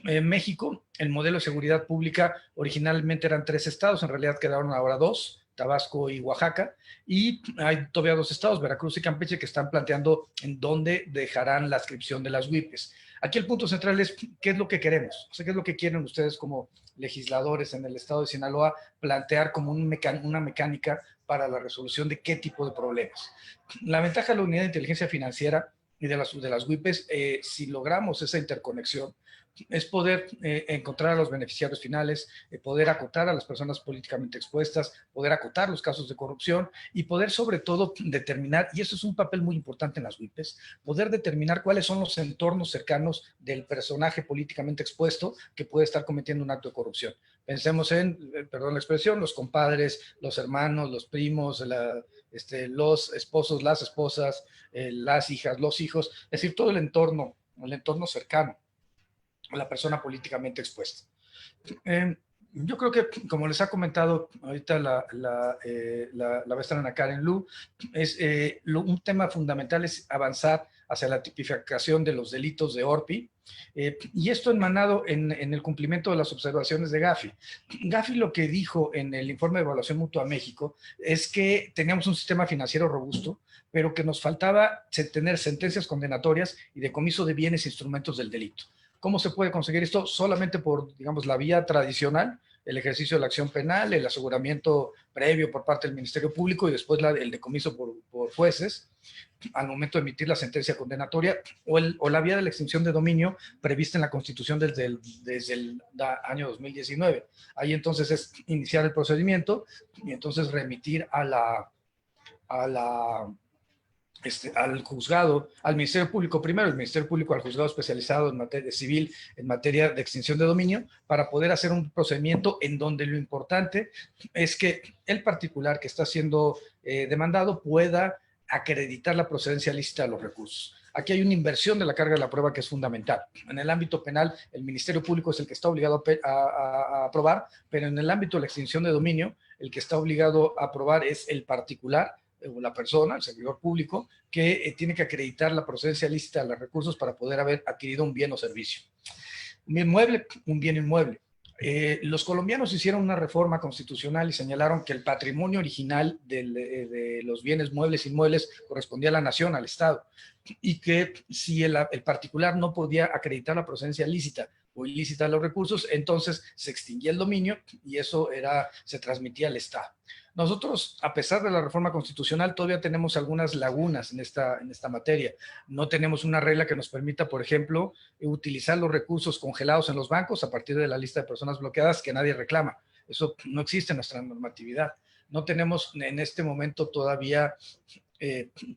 En México, el modelo de seguridad pública originalmente eran 3 estados, en realidad quedaron ahora 2, Tabasco y Oaxaca, y hay todavía 2 estados, Veracruz y Campeche, que están planteando en dónde dejarán la adscripción de las WIPES. Aquí el punto central es qué es lo que queremos, o sea, qué es lo que quieren ustedes como legisladores en el estado de Sinaloa plantear como una mecánica para la resolución de qué tipo de problemas. La ventaja de la unidad de inteligencia financiera y de las WIPES, si logramos esa interconexión, es poder encontrar a los beneficiarios finales, poder acotar a las personas políticamente expuestas, poder acotar los casos de corrupción y poder sobre todo determinar, y eso es un papel muy importante en las WIPES, poder determinar cuáles son los entornos cercanos del personaje políticamente expuesto que puede estar cometiendo un acto de corrupción. Pensemos en, perdón la expresión, los compadres, los hermanos, los primos, los esposos, las esposas, las hijas, los hijos, es decir, todo el entorno cercano a la persona políticamente expuesta. Yo creo que, como les ha comentado ahorita la maestra Ana Karen Lu, un tema fundamental es avanzar hacia la tipificación de los delitos de ORPI, y esto enmanado en el cumplimiento de las observaciones de Gafi. Gafi lo que dijo en el informe de evaluación mutua a México es que teníamos un sistema financiero robusto, pero que nos faltaba tener sentencias condenatorias y decomiso de bienes e instrumentos del delito. ¿Cómo se puede conseguir esto? Solamente por, digamos, la vía tradicional, el ejercicio de la acción penal, el aseguramiento previo por parte del Ministerio Público y después el decomiso por jueces al momento de emitir la sentencia condenatoria, o la vía de la extinción de dominio prevista en la Constitución desde el año 2019. Ahí entonces es iniciar el procedimiento y entonces remitir al juzgado, al Ministerio Público primero, el Ministerio Público al juzgado especializado en materia civil, en materia de extinción de dominio, para poder hacer un procedimiento en donde lo importante es que el particular que está siendo demandado pueda acreditar la procedencia lícita de los recursos. Aquí hay una inversión de la carga de la prueba que es fundamental. En el ámbito penal, el Ministerio Público es el que está obligado a probar, pero en el ámbito de la extinción de dominio, el que está obligado a probar es el particular, o la persona, el servidor público, que tiene que acreditar la procedencia lícita de los recursos para poder haber adquirido un bien o servicio. Un bien mueble, un bien inmueble. Los colombianos hicieron una reforma constitucional y señalaron que el patrimonio original de los bienes muebles e inmuebles correspondía a la nación, al Estado, y que si el particular no podía acreditar la procedencia lícita o ilícita de los recursos, entonces se extinguía el dominio y eso se transmitía al Estado. Nosotros, a pesar de la reforma constitucional, todavía tenemos algunas lagunas en esta materia. No tenemos una regla que nos permita, por ejemplo, utilizar los recursos congelados en los bancos a partir de la lista de personas bloqueadas que nadie reclama. Eso no existe en nuestra normatividad. No tenemos en este momento todavía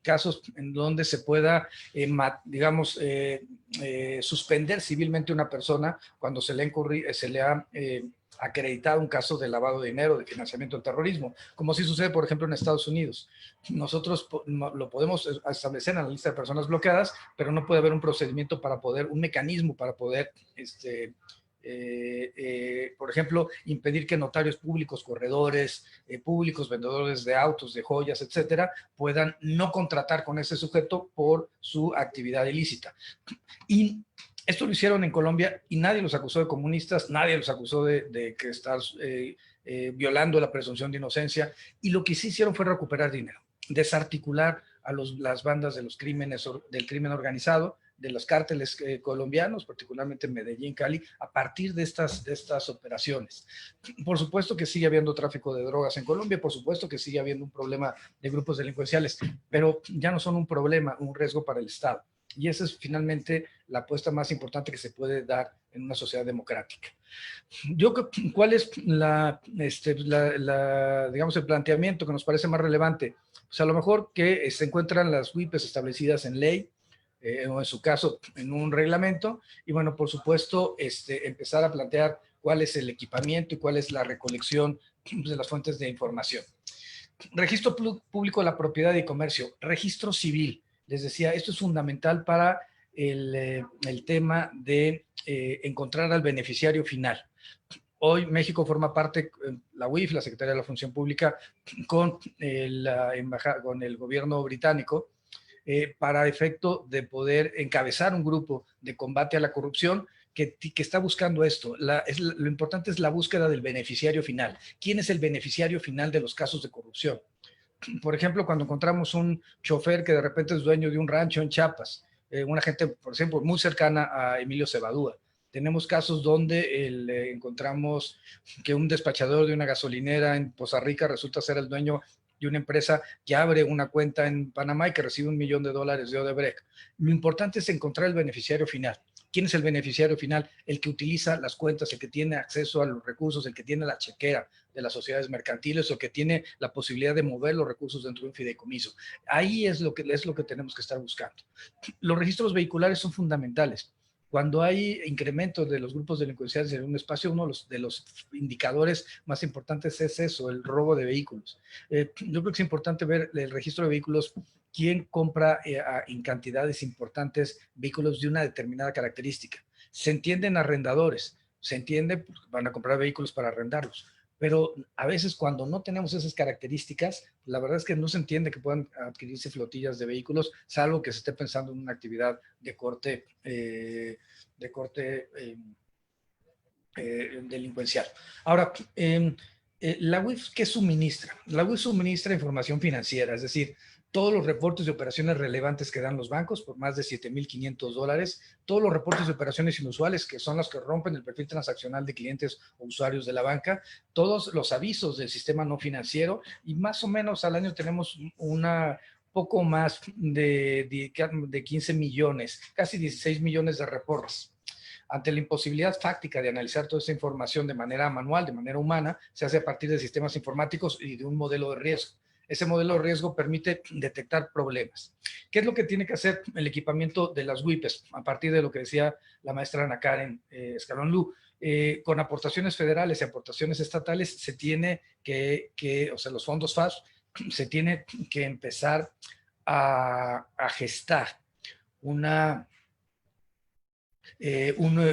casos en donde se pueda, suspender civilmente a una persona cuando se le ha acreditado un caso de lavado de dinero, de financiamiento del terrorismo, como sí sucede, por ejemplo, en Estados Unidos. Nosotros lo podemos establecer en la lista de personas bloqueadas, pero no puede haber un procedimiento un mecanismo para poder, por ejemplo, impedir que notarios públicos, corredores públicos, vendedores de autos, de joyas, etcétera, puedan no contratar con ese sujeto por su actividad ilícita. Y esto lo hicieron en Colombia y nadie los acusó de comunistas, nadie los acusó de que están violando la presunción de inocencia, y lo que sí hicieron fue recuperar dinero, desarticular a las bandas del crimen organizado, de los cárteles colombianos, particularmente en Medellín, Cali, a partir de estas operaciones. Por supuesto que sigue habiendo tráfico de drogas en Colombia, por supuesto que sigue habiendo un problema de grupos delincuenciales, pero ya no son un problema, un riesgo para el Estado. Y esa es finalmente la apuesta más importante que se puede dar en una sociedad democrática. ¿Cuál es digamos, el planteamiento que nos parece más relevante? Pues a lo mejor que se encuentran las WIPES establecidas en ley, o en su caso en un reglamento, y bueno, por supuesto, empezar a plantear cuál es el equipamiento y cuál es la recolección de las fuentes de información. Registro público de la propiedad y comercio, registro civil. Les decía, esto es fundamental para el tema de encontrar al beneficiario final. Hoy México forma parte, la UIF, la Secretaría de la Función Pública, con el gobierno británico, para efecto de poder encabezar un grupo de combate a la corrupción que está buscando esto. Lo importante es la búsqueda del beneficiario final. ¿Quién es el beneficiario final de los casos de corrupción? Por ejemplo, cuando encontramos un chofer que de repente es dueño de un rancho en Chiapas, una gente, por ejemplo, muy cercana a Emilio Cebadúa. Tenemos casos donde encontramos que un despachador de una gasolinera en Poza Rica resulta ser el dueño de una empresa que abre una cuenta en Panamá y que recibe $1 millón de Odebrecht. Lo importante es encontrar el beneficiario final. ¿Quién es el beneficiario final? El que utiliza las cuentas, el que tiene acceso a los recursos, el que tiene la chequera de las sociedades mercantiles o que tiene la posibilidad de mover los recursos dentro de un fideicomiso. Ahí es lo que tenemos que estar buscando. Los registros vehiculares son fundamentales. Cuando hay incremento de los grupos delincuenciales en un espacio, uno de los indicadores más importantes es eso, el robo de vehículos. Yo creo que es importante ver el registro de vehículos, quién compra en cantidades importantes vehículos de una determinada característica. Se entienden arrendadores, se entiende, pues, van a comprar vehículos para arrendarlos, pero a veces cuando no tenemos esas características, la verdad es que no se entiende que puedan adquirirse flotillas de vehículos, salvo que se esté pensando en una actividad de corte delincuencial. Ahora, la UIF, ¿qué suministra? La UIF suministra información financiera, es decir, todos los reportes de operaciones relevantes que dan los bancos por más de $7,500, todos los reportes de operaciones inusuales, que son las que rompen el perfil transaccional de clientes o usuarios de la banca, todos los avisos del sistema no financiero, y más o menos al año tenemos poco más de 15 millones, casi 16 millones de reportes. Ante la imposibilidad fáctica de analizar toda esa información de manera manual, de manera humana, se hace a partir de sistemas informáticos y de un modelo de riesgo. Ese modelo de riesgo permite detectar problemas. ¿Qué es lo que tiene que hacer el equipamiento de las WIPs? A partir de lo que decía la maestra Ana Karen Escalón-Lu, con aportaciones federales y aportaciones estatales se tiene o sea, los fondos FAS, se tiene que empezar a gestar un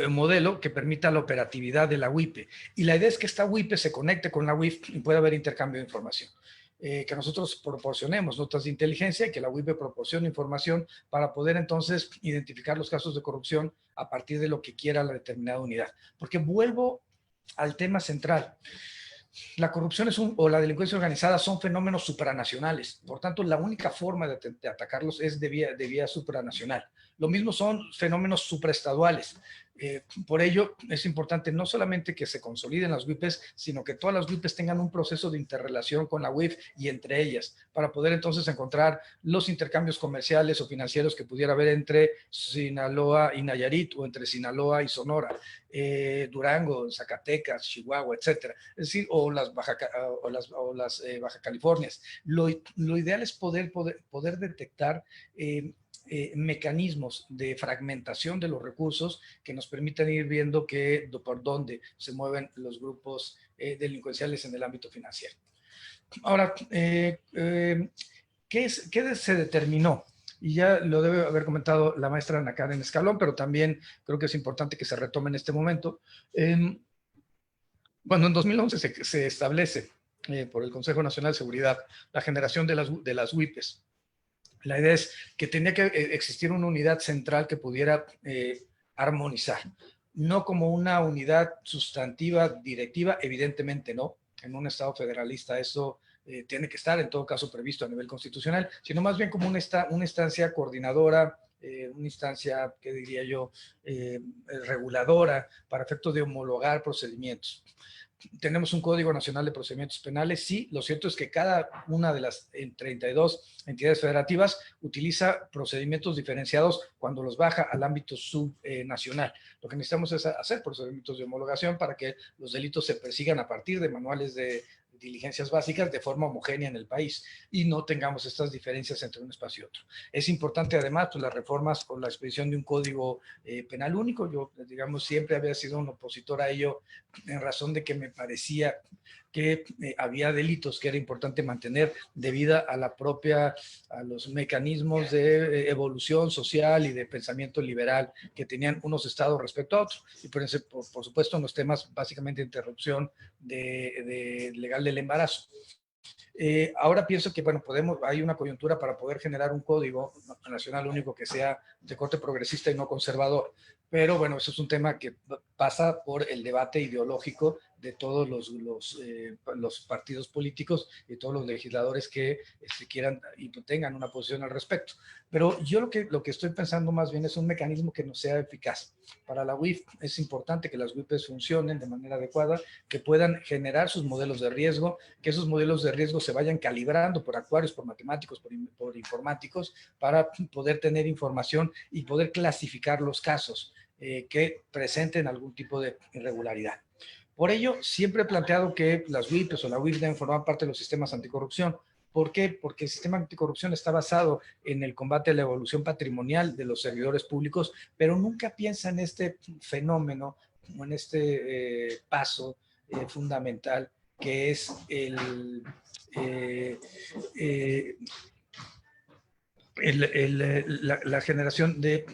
modelo que permita la operatividad de la WIPE. Y la idea es que esta WIPE se conecte con la WIF y pueda haber intercambio de información. Que nosotros proporcionemos notas de inteligencia y que la WIPE proporcione información para poder entonces identificar los casos de corrupción a partir de lo que quiera la determinada unidad. Porque vuelvo al tema central. La corrupción o la delincuencia organizada son fenómenos supranacionales. Por tanto, la única forma de atacarlos es de vía supranacional. Lo mismo son fenómenos supraestaduales. Por ello, es importante no solamente que se consoliden las WIPs, sino que todas las WIPs tengan un proceso de interrelación con la WIF y entre ellas, para poder entonces encontrar los intercambios comerciales o financieros que pudiera haber entre Sinaloa y Nayarit o entre Sinaloa y Sonora, Durango, Zacatecas, Chihuahua, etcétera. Es decir, o las Baja Californias. Lo ideal es poder detectar mecanismos de fragmentación de los recursos que nos permitan ir viendo por dónde se mueven los grupos delincuenciales en el ámbito financiero. Ahora, ¿qué se determinó? Y ya lo debe haber comentado la maestra Ana Karen Escalón, pero también creo que es importante que se retome en este momento. Cuando en 2011 se establece por el Consejo Nacional de Seguridad la generación de las WIPs, la idea es que tenía que existir una unidad central que pudiera armonizar, no como una unidad sustantiva, directiva, evidentemente no. En un Estado federalista eso tiene que estar en todo caso previsto a nivel constitucional, sino más bien como una instancia coordinadora, una instancia, ¿qué diría yo?, reguladora para efectos de homologar procedimientos. Tenemos un Código Nacional de Procedimientos Penales, sí, lo cierto es que cada una de las 32 entidades federativas utiliza procedimientos diferenciados cuando los baja al ámbito subnacional. Lo que necesitamos es hacer procedimientos de homologación para que los delitos se persigan a partir de manuales de diligencias básicas de forma homogénea en el país y no tengamos estas diferencias entre un espacio y otro. Es importante además pues, las reformas con la expedición de un código penal único. Yo, digamos, siempre había sido un opositor a ello en razón de que me parecía que había delitos que era importante mantener debido a los mecanismos de evolución social y de pensamiento liberal que tenían unos estados respecto a otros. Y por supuesto en los temas básicamente de interrupción legal del embarazo. Ahora pienso que, bueno, hay una coyuntura para poder generar un código nacional único que sea de corte progresista y no conservador. Pero bueno, eso es un tema que pasa por el debate ideológico de todos los partidos políticos y todos los legisladores que quieran y tengan una posición al respecto. Pero yo lo que estoy pensando más bien es un mecanismo que no sea eficaz. Para la UIF es importante que las UIFs funcionen de manera adecuada, que puedan generar sus modelos de riesgo, que esos modelos de riesgo se vayan calibrando por actuarios, por matemáticos, por informáticos, para poder tener información y poder clasificar los casos que presenten algún tipo de irregularidad. Por ello, siempre he planteado que las UIFs o la UIF deben formar parte de los sistemas anticorrupción. ¿Por qué? Porque el sistema anticorrupción está basado en el combate a la evolución patrimonial de los servidores públicos, pero nunca piensa en este fenómeno, en este paso fundamental, que es la generación de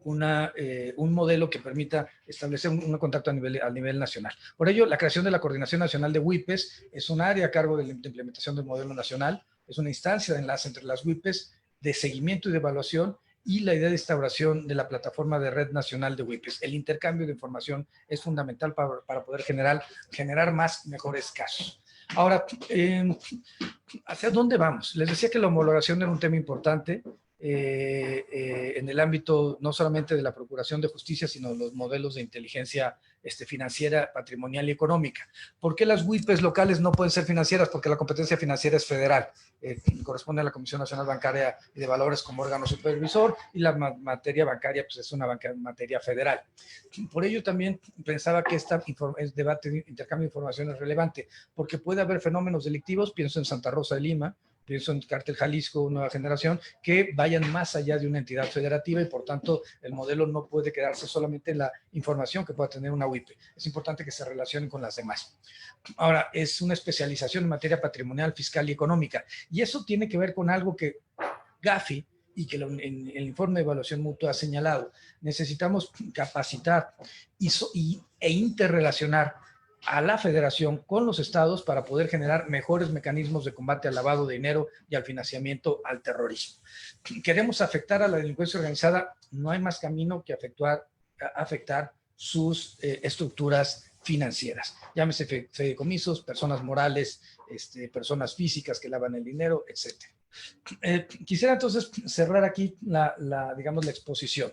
un modelo que permita establecer un contacto a nivel nacional. Por ello, la creación de la Coordinación Nacional de WIPES es un área a cargo de la implementación del modelo nacional, es una instancia de enlace entre las WIPES, de seguimiento y de evaluación, y la idea de instauración de la plataforma de red nacional de WIPES. El intercambio de información es fundamental para poder generar mejores casos. Ahora, ¿hacia dónde vamos? Les decía que la homologación era un tema importante en el ámbito no solamente de la Procuración de Justicia, sino los modelos de inteligencia financiera, patrimonial y económica. ¿Por qué las WIPES locales no pueden ser financieras? Porque la competencia financiera es federal. Corresponde a la Comisión Nacional Bancaria y de Valores como órgano supervisor, y la materia bancaria pues, es una materia federal. Por ello también pensaba que este debate, intercambio de información es relevante, porque puede haber fenómenos delictivos, pienso en Santa Rosa de Lima, pienso en Cártel Jalisco, Nueva Generación, que vayan más allá de una entidad federativa, y por tanto el modelo no puede quedarse solamente en la información que pueda tener una WIPE. Es importante que se relacionen con las demás. Ahora, es una especialización en materia patrimonial, fiscal y económica, y eso tiene que ver con algo que Gafi y que en el informe de evaluación mutua ha señalado. Necesitamos capacitar e interrelacionar a la federación con los estados para poder generar mejores mecanismos de combate al lavado de dinero y al financiamiento al terrorismo. Queremos afectar a la delincuencia organizada, no hay más camino que afectar sus estructuras financieras. Llámese fideicomisos, personas morales, personas físicas que lavan el dinero, etcétera. Quisiera entonces cerrar aquí digamos, la exposición,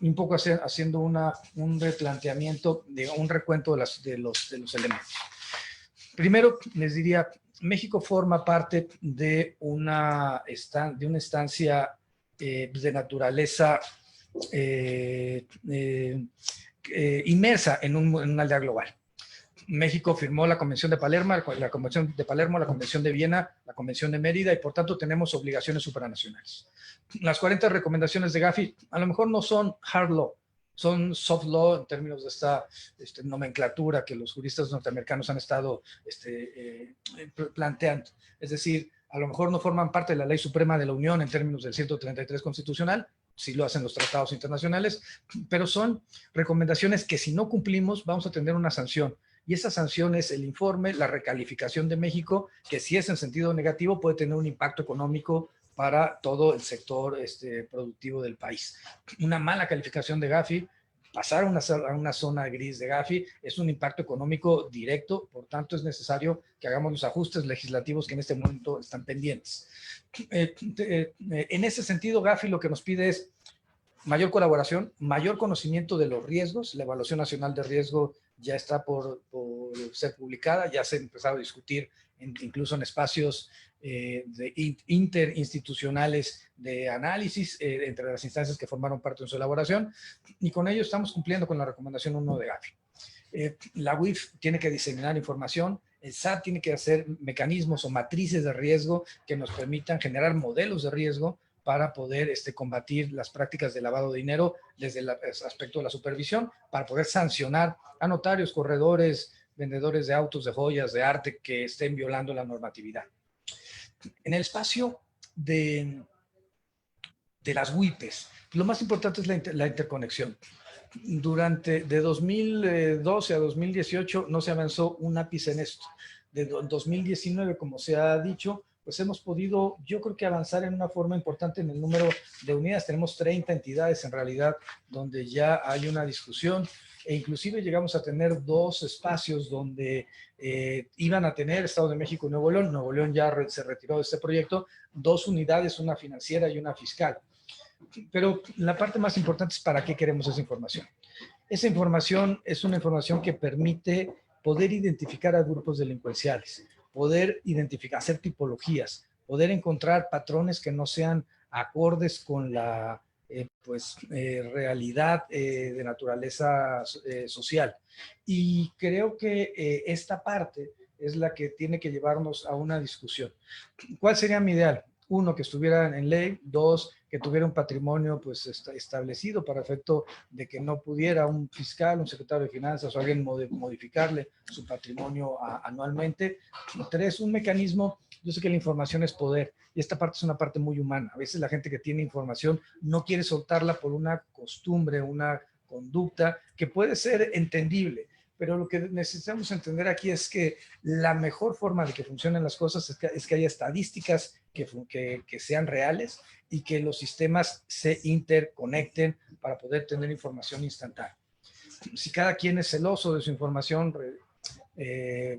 un poco haciendo un replanteamiento, un recuento de los elementos. Primero, les diría, México forma parte de una estancia de naturaleza inmersa en una aldea global. México firmó la Convención de Palermo, la Convención de Viena, la Convención de Mérida, y por tanto tenemos obligaciones supranacionales. Las 40 recomendaciones de Gafi a lo mejor no son hard law, son soft law en términos de esta nomenclatura que los juristas norteamericanos han estado planteando. Es decir, a lo mejor no forman parte de la ley suprema de la Unión en términos del 133 constitucional, sí lo hacen los tratados internacionales, pero son recomendaciones que si no cumplimos vamos a tener una sanción. Y esa sanción es el informe, la recalificación de México, que si es en sentido negativo puede tener un impacto económico para todo el sector productivo del país. Una mala calificación de Gafi, pasar a una zona gris de Gafi, es un impacto económico directo, por tanto es necesario que hagamos los ajustes legislativos que en este momento están pendientes. En ese sentido, Gafi lo que nos pide es mayor colaboración, mayor conocimiento de los riesgos. La Evaluación Nacional de Riesgo ya está por ser publicada, ya se ha empezado a discutir incluso en espacios interinstitucionales de análisis entre las instancias que formaron parte de su elaboración, y con ello estamos cumpliendo con la recomendación 1 de Gafi. La UIF tiene que diseminar información, el SAT tiene que hacer mecanismos o matrices de riesgo que nos permitan generar modelos de riesgo para poder combatir las prácticas de lavado de dinero desde el aspecto de la supervisión, para poder sancionar a notarios, corredores, vendedores de autos, de joyas, de arte que estén violando la normatividad. En el espacio de las WIPES, lo más importante es la interconexión. De 2012 a 2018 no se avanzó un ápice en esto. de 2019, como se ha dicho, pues hemos podido, yo creo que avanzar en una forma importante en el número de unidades. Tenemos 30 entidades en realidad donde ya hay una discusión, e inclusive llegamos a tener 2 espacios donde iban a tener Estado de México y Nuevo León. Nuevo León ya se retiró de este proyecto, 2 unidades, una financiera y una fiscal. Pero la parte más importante es para qué queremos esa información. Esa información es una información que permite poder identificar a grupos delincuenciales, poder identificar, hacer tipologías, poder encontrar patrones que no sean acordes con la realidad de naturaleza social. Y creo que esta parte es la que tiene que llevarnos a una discusión. ¿Cuál sería mi ideal? 1, que estuviera en ley. 2, que tuviera un patrimonio pues establecido para efecto de que no pudiera un fiscal, un secretario de finanzas o alguien modificarle su patrimonio anualmente. 3, un mecanismo. Yo sé que la información es poder y esta parte es una parte muy humana. A veces la gente que tiene información no quiere soltarla por una costumbre, una conducta que puede ser entendible, pero lo que necesitamos entender aquí es que la mejor forma de que funcionen las cosas es que haya estadísticas que sean reales y que los sistemas se interconecten para poder tener información instantánea. Si cada quien es celoso de su información,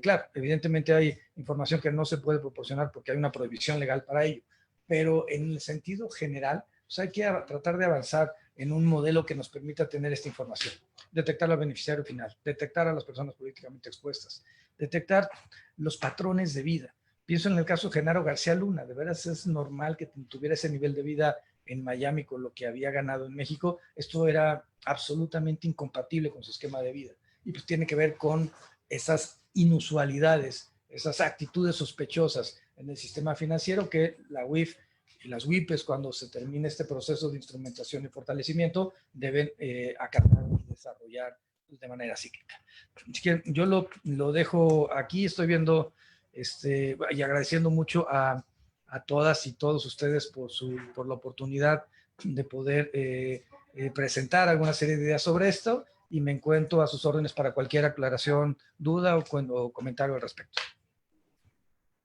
claro, evidentemente hay información que no se puede proporcionar porque hay una prohibición legal para ello, pero en el sentido general, pues hay que tratar de avanzar en un modelo que nos permita tener esta información, detectar al beneficiario final, detectar a las personas políticamente expuestas, detectar los patrones de vida. Pienso en el caso de Genaro García Luna. De veras es normal que tuviera ese nivel de vida en Miami con lo que había ganado en México. Esto era absolutamente incompatible con su esquema de vida y pues tiene que ver con esas inusualidades, esas actitudes sospechosas en el sistema financiero que la UIF y las WIPES, cuando se termine este proceso de instrumentación y fortalecimiento, deben acatar y desarrollar de manera cíclica. Así que yo lo dejo aquí. Estoy viendo y agradeciendo mucho a todas y todos ustedes por la oportunidad de poder presentar alguna serie de ideas sobre esto, y me encuentro a sus órdenes para cualquier aclaración, duda o comentario al respecto.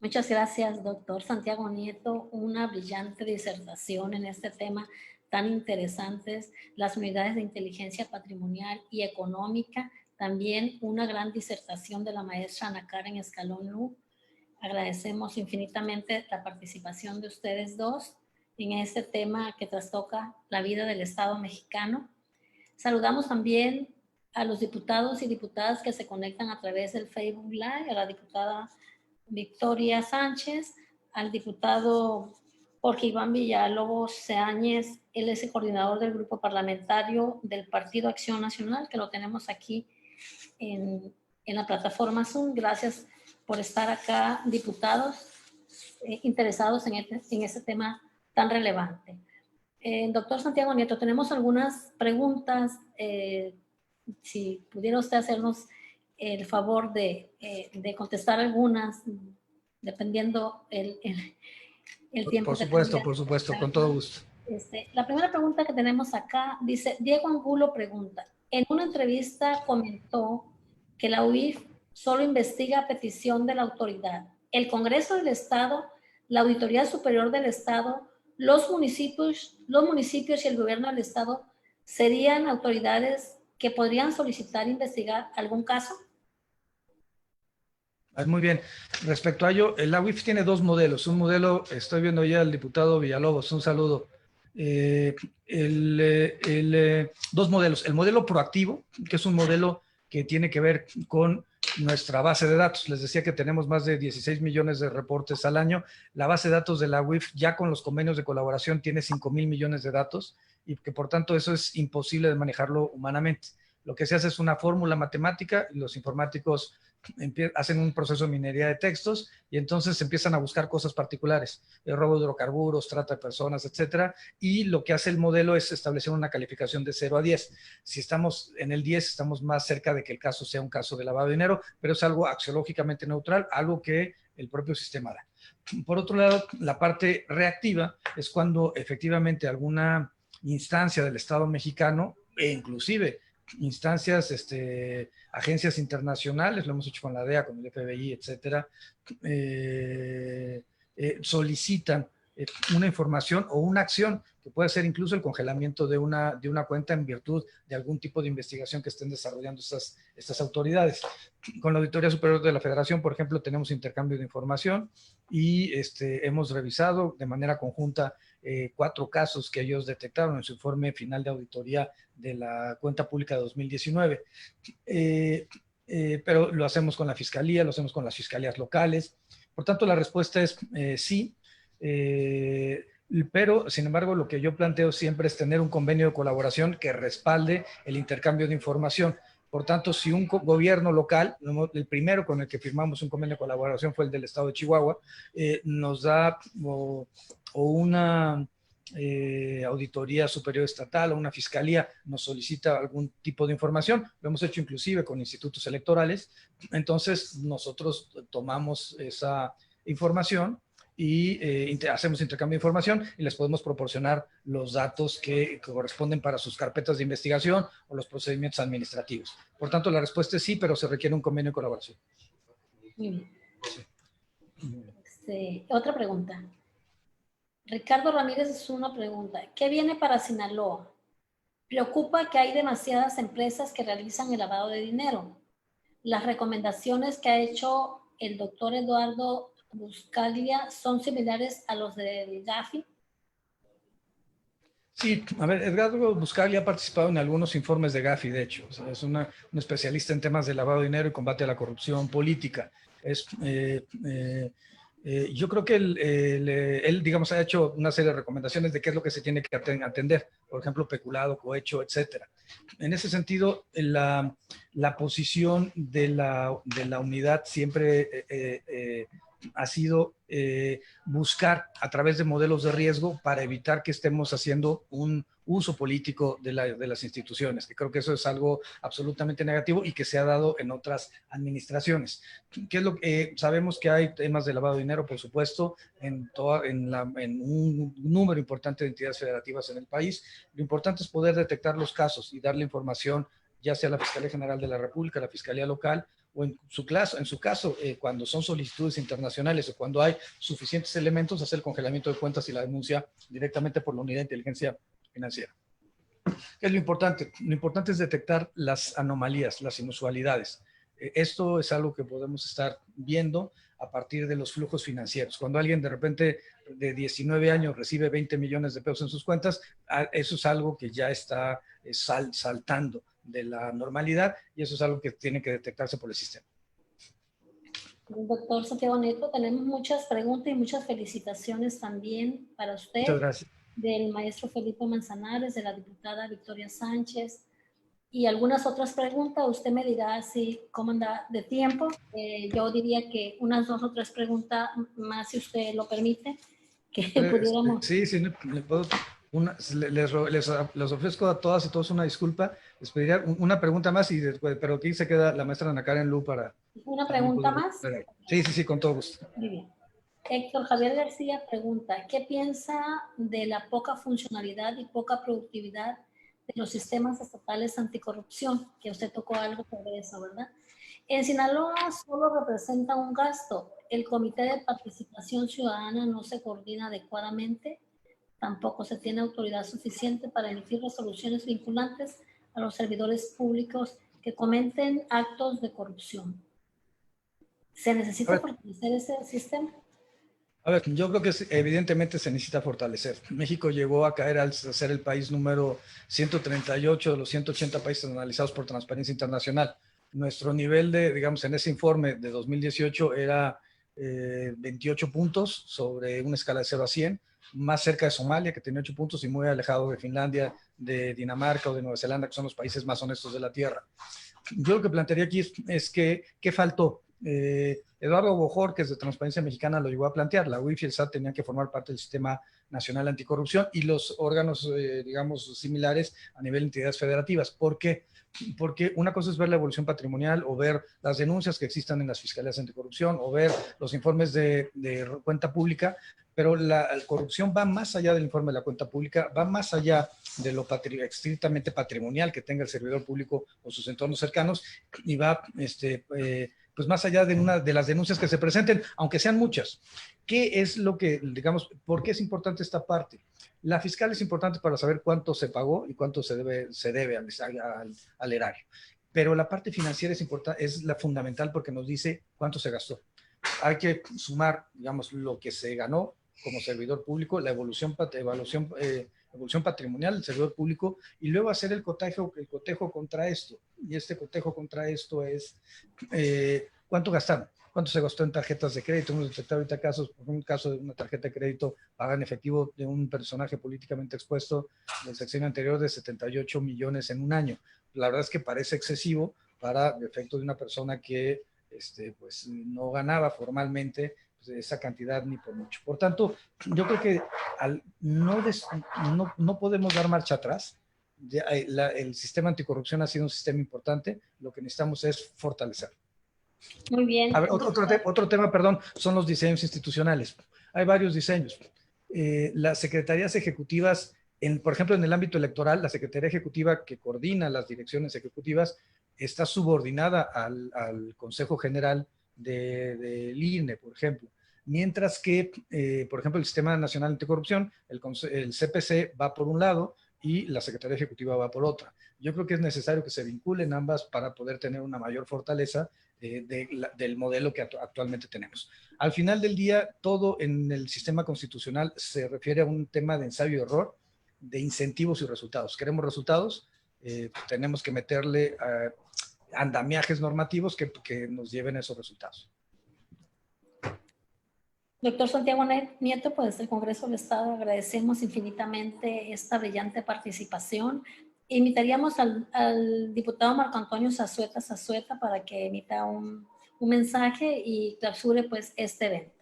Muchas gracias, doctor Santiago Nieto. Una brillante disertación en este tema tan interesantes, las unidades de inteligencia patrimonial y económica. También una gran disertación de la maestra Ana Karen Escalón Lu. Agradecemos infinitamente la participación de ustedes dos en este tema que trastoca la vida del Estado mexicano. Saludamos también a los diputados y diputadas que se conectan a través del Facebook Live, a la diputada Victoria Sánchez, al diputado Jorge Iván Villalobos Seáñez. Él es el coordinador del grupo parlamentario del Partido Acción Nacional, que lo tenemos aquí en la plataforma Zoom. Gracias por estar acá, diputados interesados en este tema tan relevante. Doctor Santiago Nieto, tenemos algunas preguntas. Si pudiera usted hacernos el favor de contestar algunas, dependiendo el tiempo. Por supuesto, con todo gusto. La primera pregunta que tenemos acá dice, Diego Angulo pregunta, en una entrevista comentó que la UIF solo investiga a petición de la autoridad. El Congreso del Estado, la Auditoría Superior del Estado, los municipios y el gobierno del Estado serían autoridades que podrían solicitar investigar algún caso. Muy bien. Respecto a ello, la UIF tiene 2 modelos. Un modelo, estoy viendo ya al diputado Villalobos, un saludo. 2 modelos. El modelo proactivo, que es un modelo que tiene que ver con nuestra base de datos. Les decía que tenemos más de 16 millones de reportes al año. La base de datos de la UIF, ya con los convenios de colaboración, tiene 5,000 millones de datos y que por tanto eso es imposible de manejarlo humanamente. Lo que se hace es una fórmula matemática y los informáticos hacen un proceso de minería de textos y entonces empiezan a buscar cosas particulares, el robo de hidrocarburos, trata de personas, etcétera, y lo que hace el modelo es establecer una calificación de 0 a 10. Si estamos en el 10, estamos más cerca de que el caso sea un caso de lavado de dinero, pero es algo axiológicamente neutral, algo que el propio sistema da. Por otro lado, la parte reactiva es cuando efectivamente alguna instancia del Estado mexicano, e inclusive instancias, agencias internacionales, lo hemos hecho con la DEA, con el FBI, etcétera, solicitan una información o una acción que puede ser incluso el congelamiento de una cuenta en virtud de algún tipo de investigación que estén desarrollando estas autoridades. Con la Auditoría Superior de la Federación, por ejemplo, tenemos intercambio de información y hemos revisado de manera conjunta 4 casos que ellos detectaron en su informe final de auditoría de la cuenta pública de 2019. Pero lo hacemos con la Fiscalía, lo hacemos con las fiscalías locales. Por tanto, la respuesta es sí. Pero, sin embargo, lo que yo planteo siempre es tener un convenio de colaboración que respalde el intercambio de información. Por tanto, si un gobierno local, el primero con el que firmamos un convenio de colaboración fue el del estado de Chihuahua, nos da o una auditoría superior estatal o una fiscalía nos solicita algún tipo de información, lo hemos hecho inclusive con institutos electorales, entonces nosotros tomamos esa información y hacemos intercambio de información y les podemos proporcionar los datos que corresponden para sus carpetas de investigación o los procedimientos administrativos. Por tanto, la respuesta es sí, pero se requiere un convenio de colaboración. Muy bien. Otra pregunta. Ricardo Ramírez es una pregunta. ¿Qué viene para Sinaloa? Preocupa que hay demasiadas empresas que realizan el lavado de dinero. Las recomendaciones que ha hecho el doctor Eduardo Buscaglia son similares a los del GAFI. Sí, a ver, Edgardo Buscaglia ha participado en algunos informes de GAFI, de hecho. O sea, es un especialista en temas de lavado de dinero y combate a la corrupción política. Yo creo que él, digamos, ha hecho una serie de recomendaciones de qué es lo que se tiene que atender. Por ejemplo, peculado, cohecho, etcétera. En ese sentido, la posición de la unidad siempre ha sido buscar a través de modelos de riesgo para evitar que estemos haciendo un uso político de las instituciones, que creo que eso es algo absolutamente negativo y que se ha dado en otras administraciones. ¿Qué es lo que sabemos? Que hay temas de lavado de dinero, por supuesto, en un número importante de entidades federativas en el país. Lo importante es poder detectar los casos y darle información, ya sea a la Fiscalía General de la República, a la Fiscalía Local, o en su caso, cuando son solicitudes internacionales o cuando hay suficientes elementos, hacer el congelamiento de cuentas y la denuncia directamente por la Unidad de Inteligencia Financiera. ¿Qué es lo importante? Lo importante es detectar las anomalías, las inusualidades. Esto es algo que podemos estar viendo a partir de los flujos financieros. Cuando alguien de repente de 19 años recibe 20 millones de pesos en sus cuentas, eso es algo que ya está saltando de la normalidad y eso es algo que tiene que detectarse por el sistema. Doctor Santiago Nieto, tenemos muchas preguntas y muchas felicitaciones también para usted. Muchas gracias. Del maestro Felipe Manzanares, de la diputada Victoria Sánchez y algunas otras preguntas. Usted me dirá si cómo anda de tiempo. Yo diría que unas 2 o 3 preguntas más, si usted lo permite, que pudiéramos... Sí, le puedo... Les ofrezco a todas y todos una disculpa. Les pediría una pregunta más, pero aquí se queda la maestra Ana Karen Lu para... ¿Una pregunta más? Sí, con todo gusto. Muy bien. Héctor Javier García pregunta, ¿qué piensa de la poca funcionalidad y poca productividad de los sistemas estatales anticorrupción? Que usted tocó algo sobre eso, ¿verdad? En Sinaloa solo representa un gasto. El Comité de Participación Ciudadana no se coordina adecuadamente. Tampoco se tiene autoridad suficiente para emitir resoluciones vinculantes a los servidores públicos que cometen actos de corrupción. ¿Se necesita fortalecer ese sistema? A ver, yo creo que evidentemente se necesita fortalecer. México llegó a caer al ser el país número 138 de los 180 países analizados por Transparencia Internacional. Nuestro nivel digamos, en ese informe de 2018 era 28 puntos sobre una escala de 0 a 100, más cerca de Somalia, que tenía 8 puntos, y muy alejado de Finlandia, de Dinamarca o de Nueva Zelanda, que son los países más honestos de la Tierra. Yo lo que plantearía aquí es que, ¿qué faltó? Eduardo Bojorquez de Transparencia Mexicana lo llegó a plantear. La UIF y el SAT tenían que formar parte del Sistema Nacional Anticorrupción y los órganos, digamos, similares a nivel de entidades federativas. ¿Por qué? Porque una cosa es ver la evolución patrimonial o ver las denuncias que existan en las fiscalías anticorrupción o ver los informes de cuenta pública, pero la corrupción va más allá del informe de la cuenta pública, va más allá de lo estrictamente patrimonial que tenga el servidor público o sus entornos cercanos, y va pues más allá de una de las denuncias que se presenten, aunque sean muchas. ¿Qué es lo que, digamos, por qué es importante esta parte? La fiscal es importante para saber cuánto se pagó y cuánto se debe al erario. Pero la parte financiera es importante, es la fundamental, porque nos dice cuánto se gastó. Hay que sumar, digamos, lo que se ganó como servidor público, la evolución patrimonial del servidor público, y luego hacer el cotejo contra esto. Y este cotejo contra esto es cuánto gastaron, cuánto se gastó en tarjetas de crédito. Hemos detectado ahorita casos, por ejemplo, un caso de una tarjeta de crédito paga en efectivo de un personaje políticamente expuesto del sexenio anterior de 78 millones en un año. La verdad es que parece excesivo para el efecto de una persona que pues no ganaba formalmente esa cantidad ni por mucho. Por tanto, yo creo que no podemos dar marcha atrás. El sistema anticorrupción ha sido un sistema importante. Lo que necesitamos es fortalecer. Muy bien. A ver, otro tema, perdón, son los diseños institucionales. Hay varios diseños. Las secretarías ejecutivas, por ejemplo, en el ámbito electoral, la Secretaría Ejecutiva que coordina las direcciones ejecutivas está subordinada al Consejo General del INE, por ejemplo. Mientras que, por ejemplo, el Sistema Nacional Anticorrupción, el CPC va por un lado y la Secretaría Ejecutiva va por otra. Yo creo que es necesario que se vinculen ambas para poder tener una mayor fortaleza del modelo que actualmente tenemos. Al final del día, todo en el sistema constitucional se refiere a un tema de ensayo y error, de incentivos y resultados. ¿Queremos resultados? Tenemos que meterle andamiajes normativos que nos lleven a esos resultados. Doctor Santiago Nieto, pues del Congreso del Estado agradecemos infinitamente esta brillante participación. Invitaríamos al diputado Marco Antonio Zazueta para que emita un mensaje y clausure pues este evento.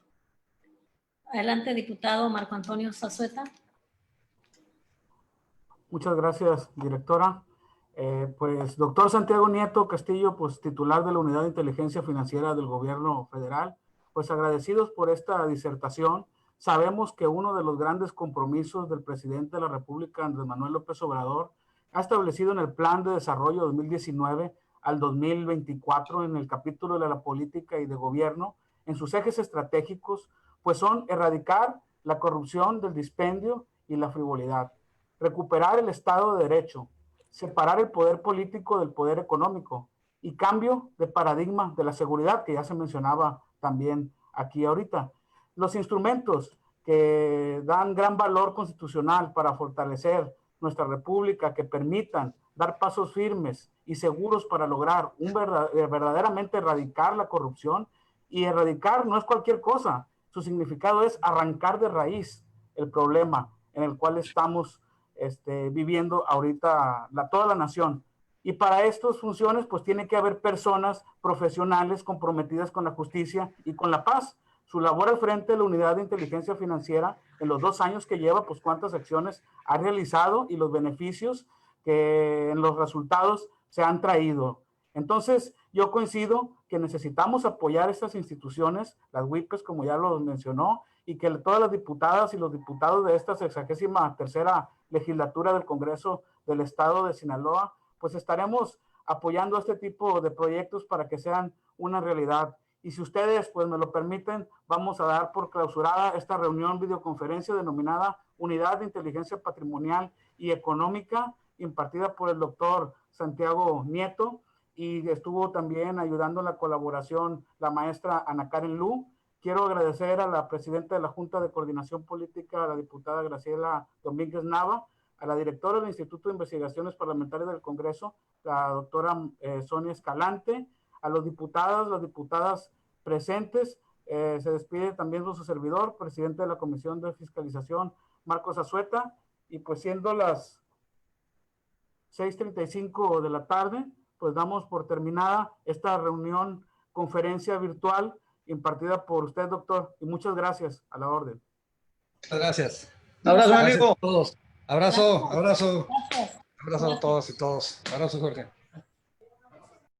Adelante, diputado Marco Antonio Zazueta. Muchas gracias, directora. Pues, doctor Santiago Nieto Castillo, pues titular de la Unidad de Inteligencia Financiera del Gobierno Federal, pues agradecidos por esta disertación. Sabemos que uno de los grandes compromisos del presidente de la República, Andrés Manuel López Obrador, ha establecido en el Plan de Desarrollo 2019 al 2024, en el capítulo de la política y de gobierno, en sus ejes estratégicos, pues son erradicar la corrupción del dispendio y la frivolidad, recuperar el Estado de Derecho, separar el poder político del poder económico y cambio de paradigma de la seguridad, que ya se mencionaba también aquí ahorita. Los instrumentos que dan gran valor constitucional para fortalecer nuestra república, que permitan dar pasos firmes y seguros para lograr verdaderamente erradicar la corrupción. Y erradicar no es cualquier cosa, su significado es arrancar de raíz el problema en el cual estamos viviendo ahorita toda la nación. Y para estas funciones pues tiene que haber personas profesionales comprometidas con la justicia y con la paz. Su labor al frente de la Unidad de Inteligencia Financiera en los 2 años que lleva, pues cuántas acciones ha realizado y los beneficios que en los resultados se han traído. Entonces yo coincido que necesitamos apoyar estas instituciones, las WIPES como ya lo mencionó, y que todas las diputadas y los diputados de esta 63ª legislatura del Congreso del Estado de Sinaloa, pues estaremos apoyando este tipo de proyectos para que sean una realidad. Y si ustedes pues me lo permiten, vamos a dar por clausurada esta reunión videoconferencia denominada Unidad de Inteligencia Patrimonial y Económica, impartida por el doctor Santiago Nieto, y estuvo también ayudando en la colaboración la maestra Ana Karen Lu. Quiero agradecer a la presidenta de la Junta de Coordinación Política, a la diputada Graciela Domínguez Nava, a la directora del Instituto de Investigaciones Parlamentarias del Congreso, la doctora Sonia Escalante, a los diputados, las diputadas presentes. Se despide también su servidor, presidente de la Comisión de Fiscalización, Marcos Zazueta, y pues siendo las 6:35 de la tarde, pues damos por terminada esta reunión, conferencia virtual impartida por usted, doctor, y muchas gracias, a la orden. Muchas gracias. Un abrazo, Gracias amigo. a todos. Abrazo, abrazo. Gracias. Abrazo a todos y todos. Abrazo, Jorge.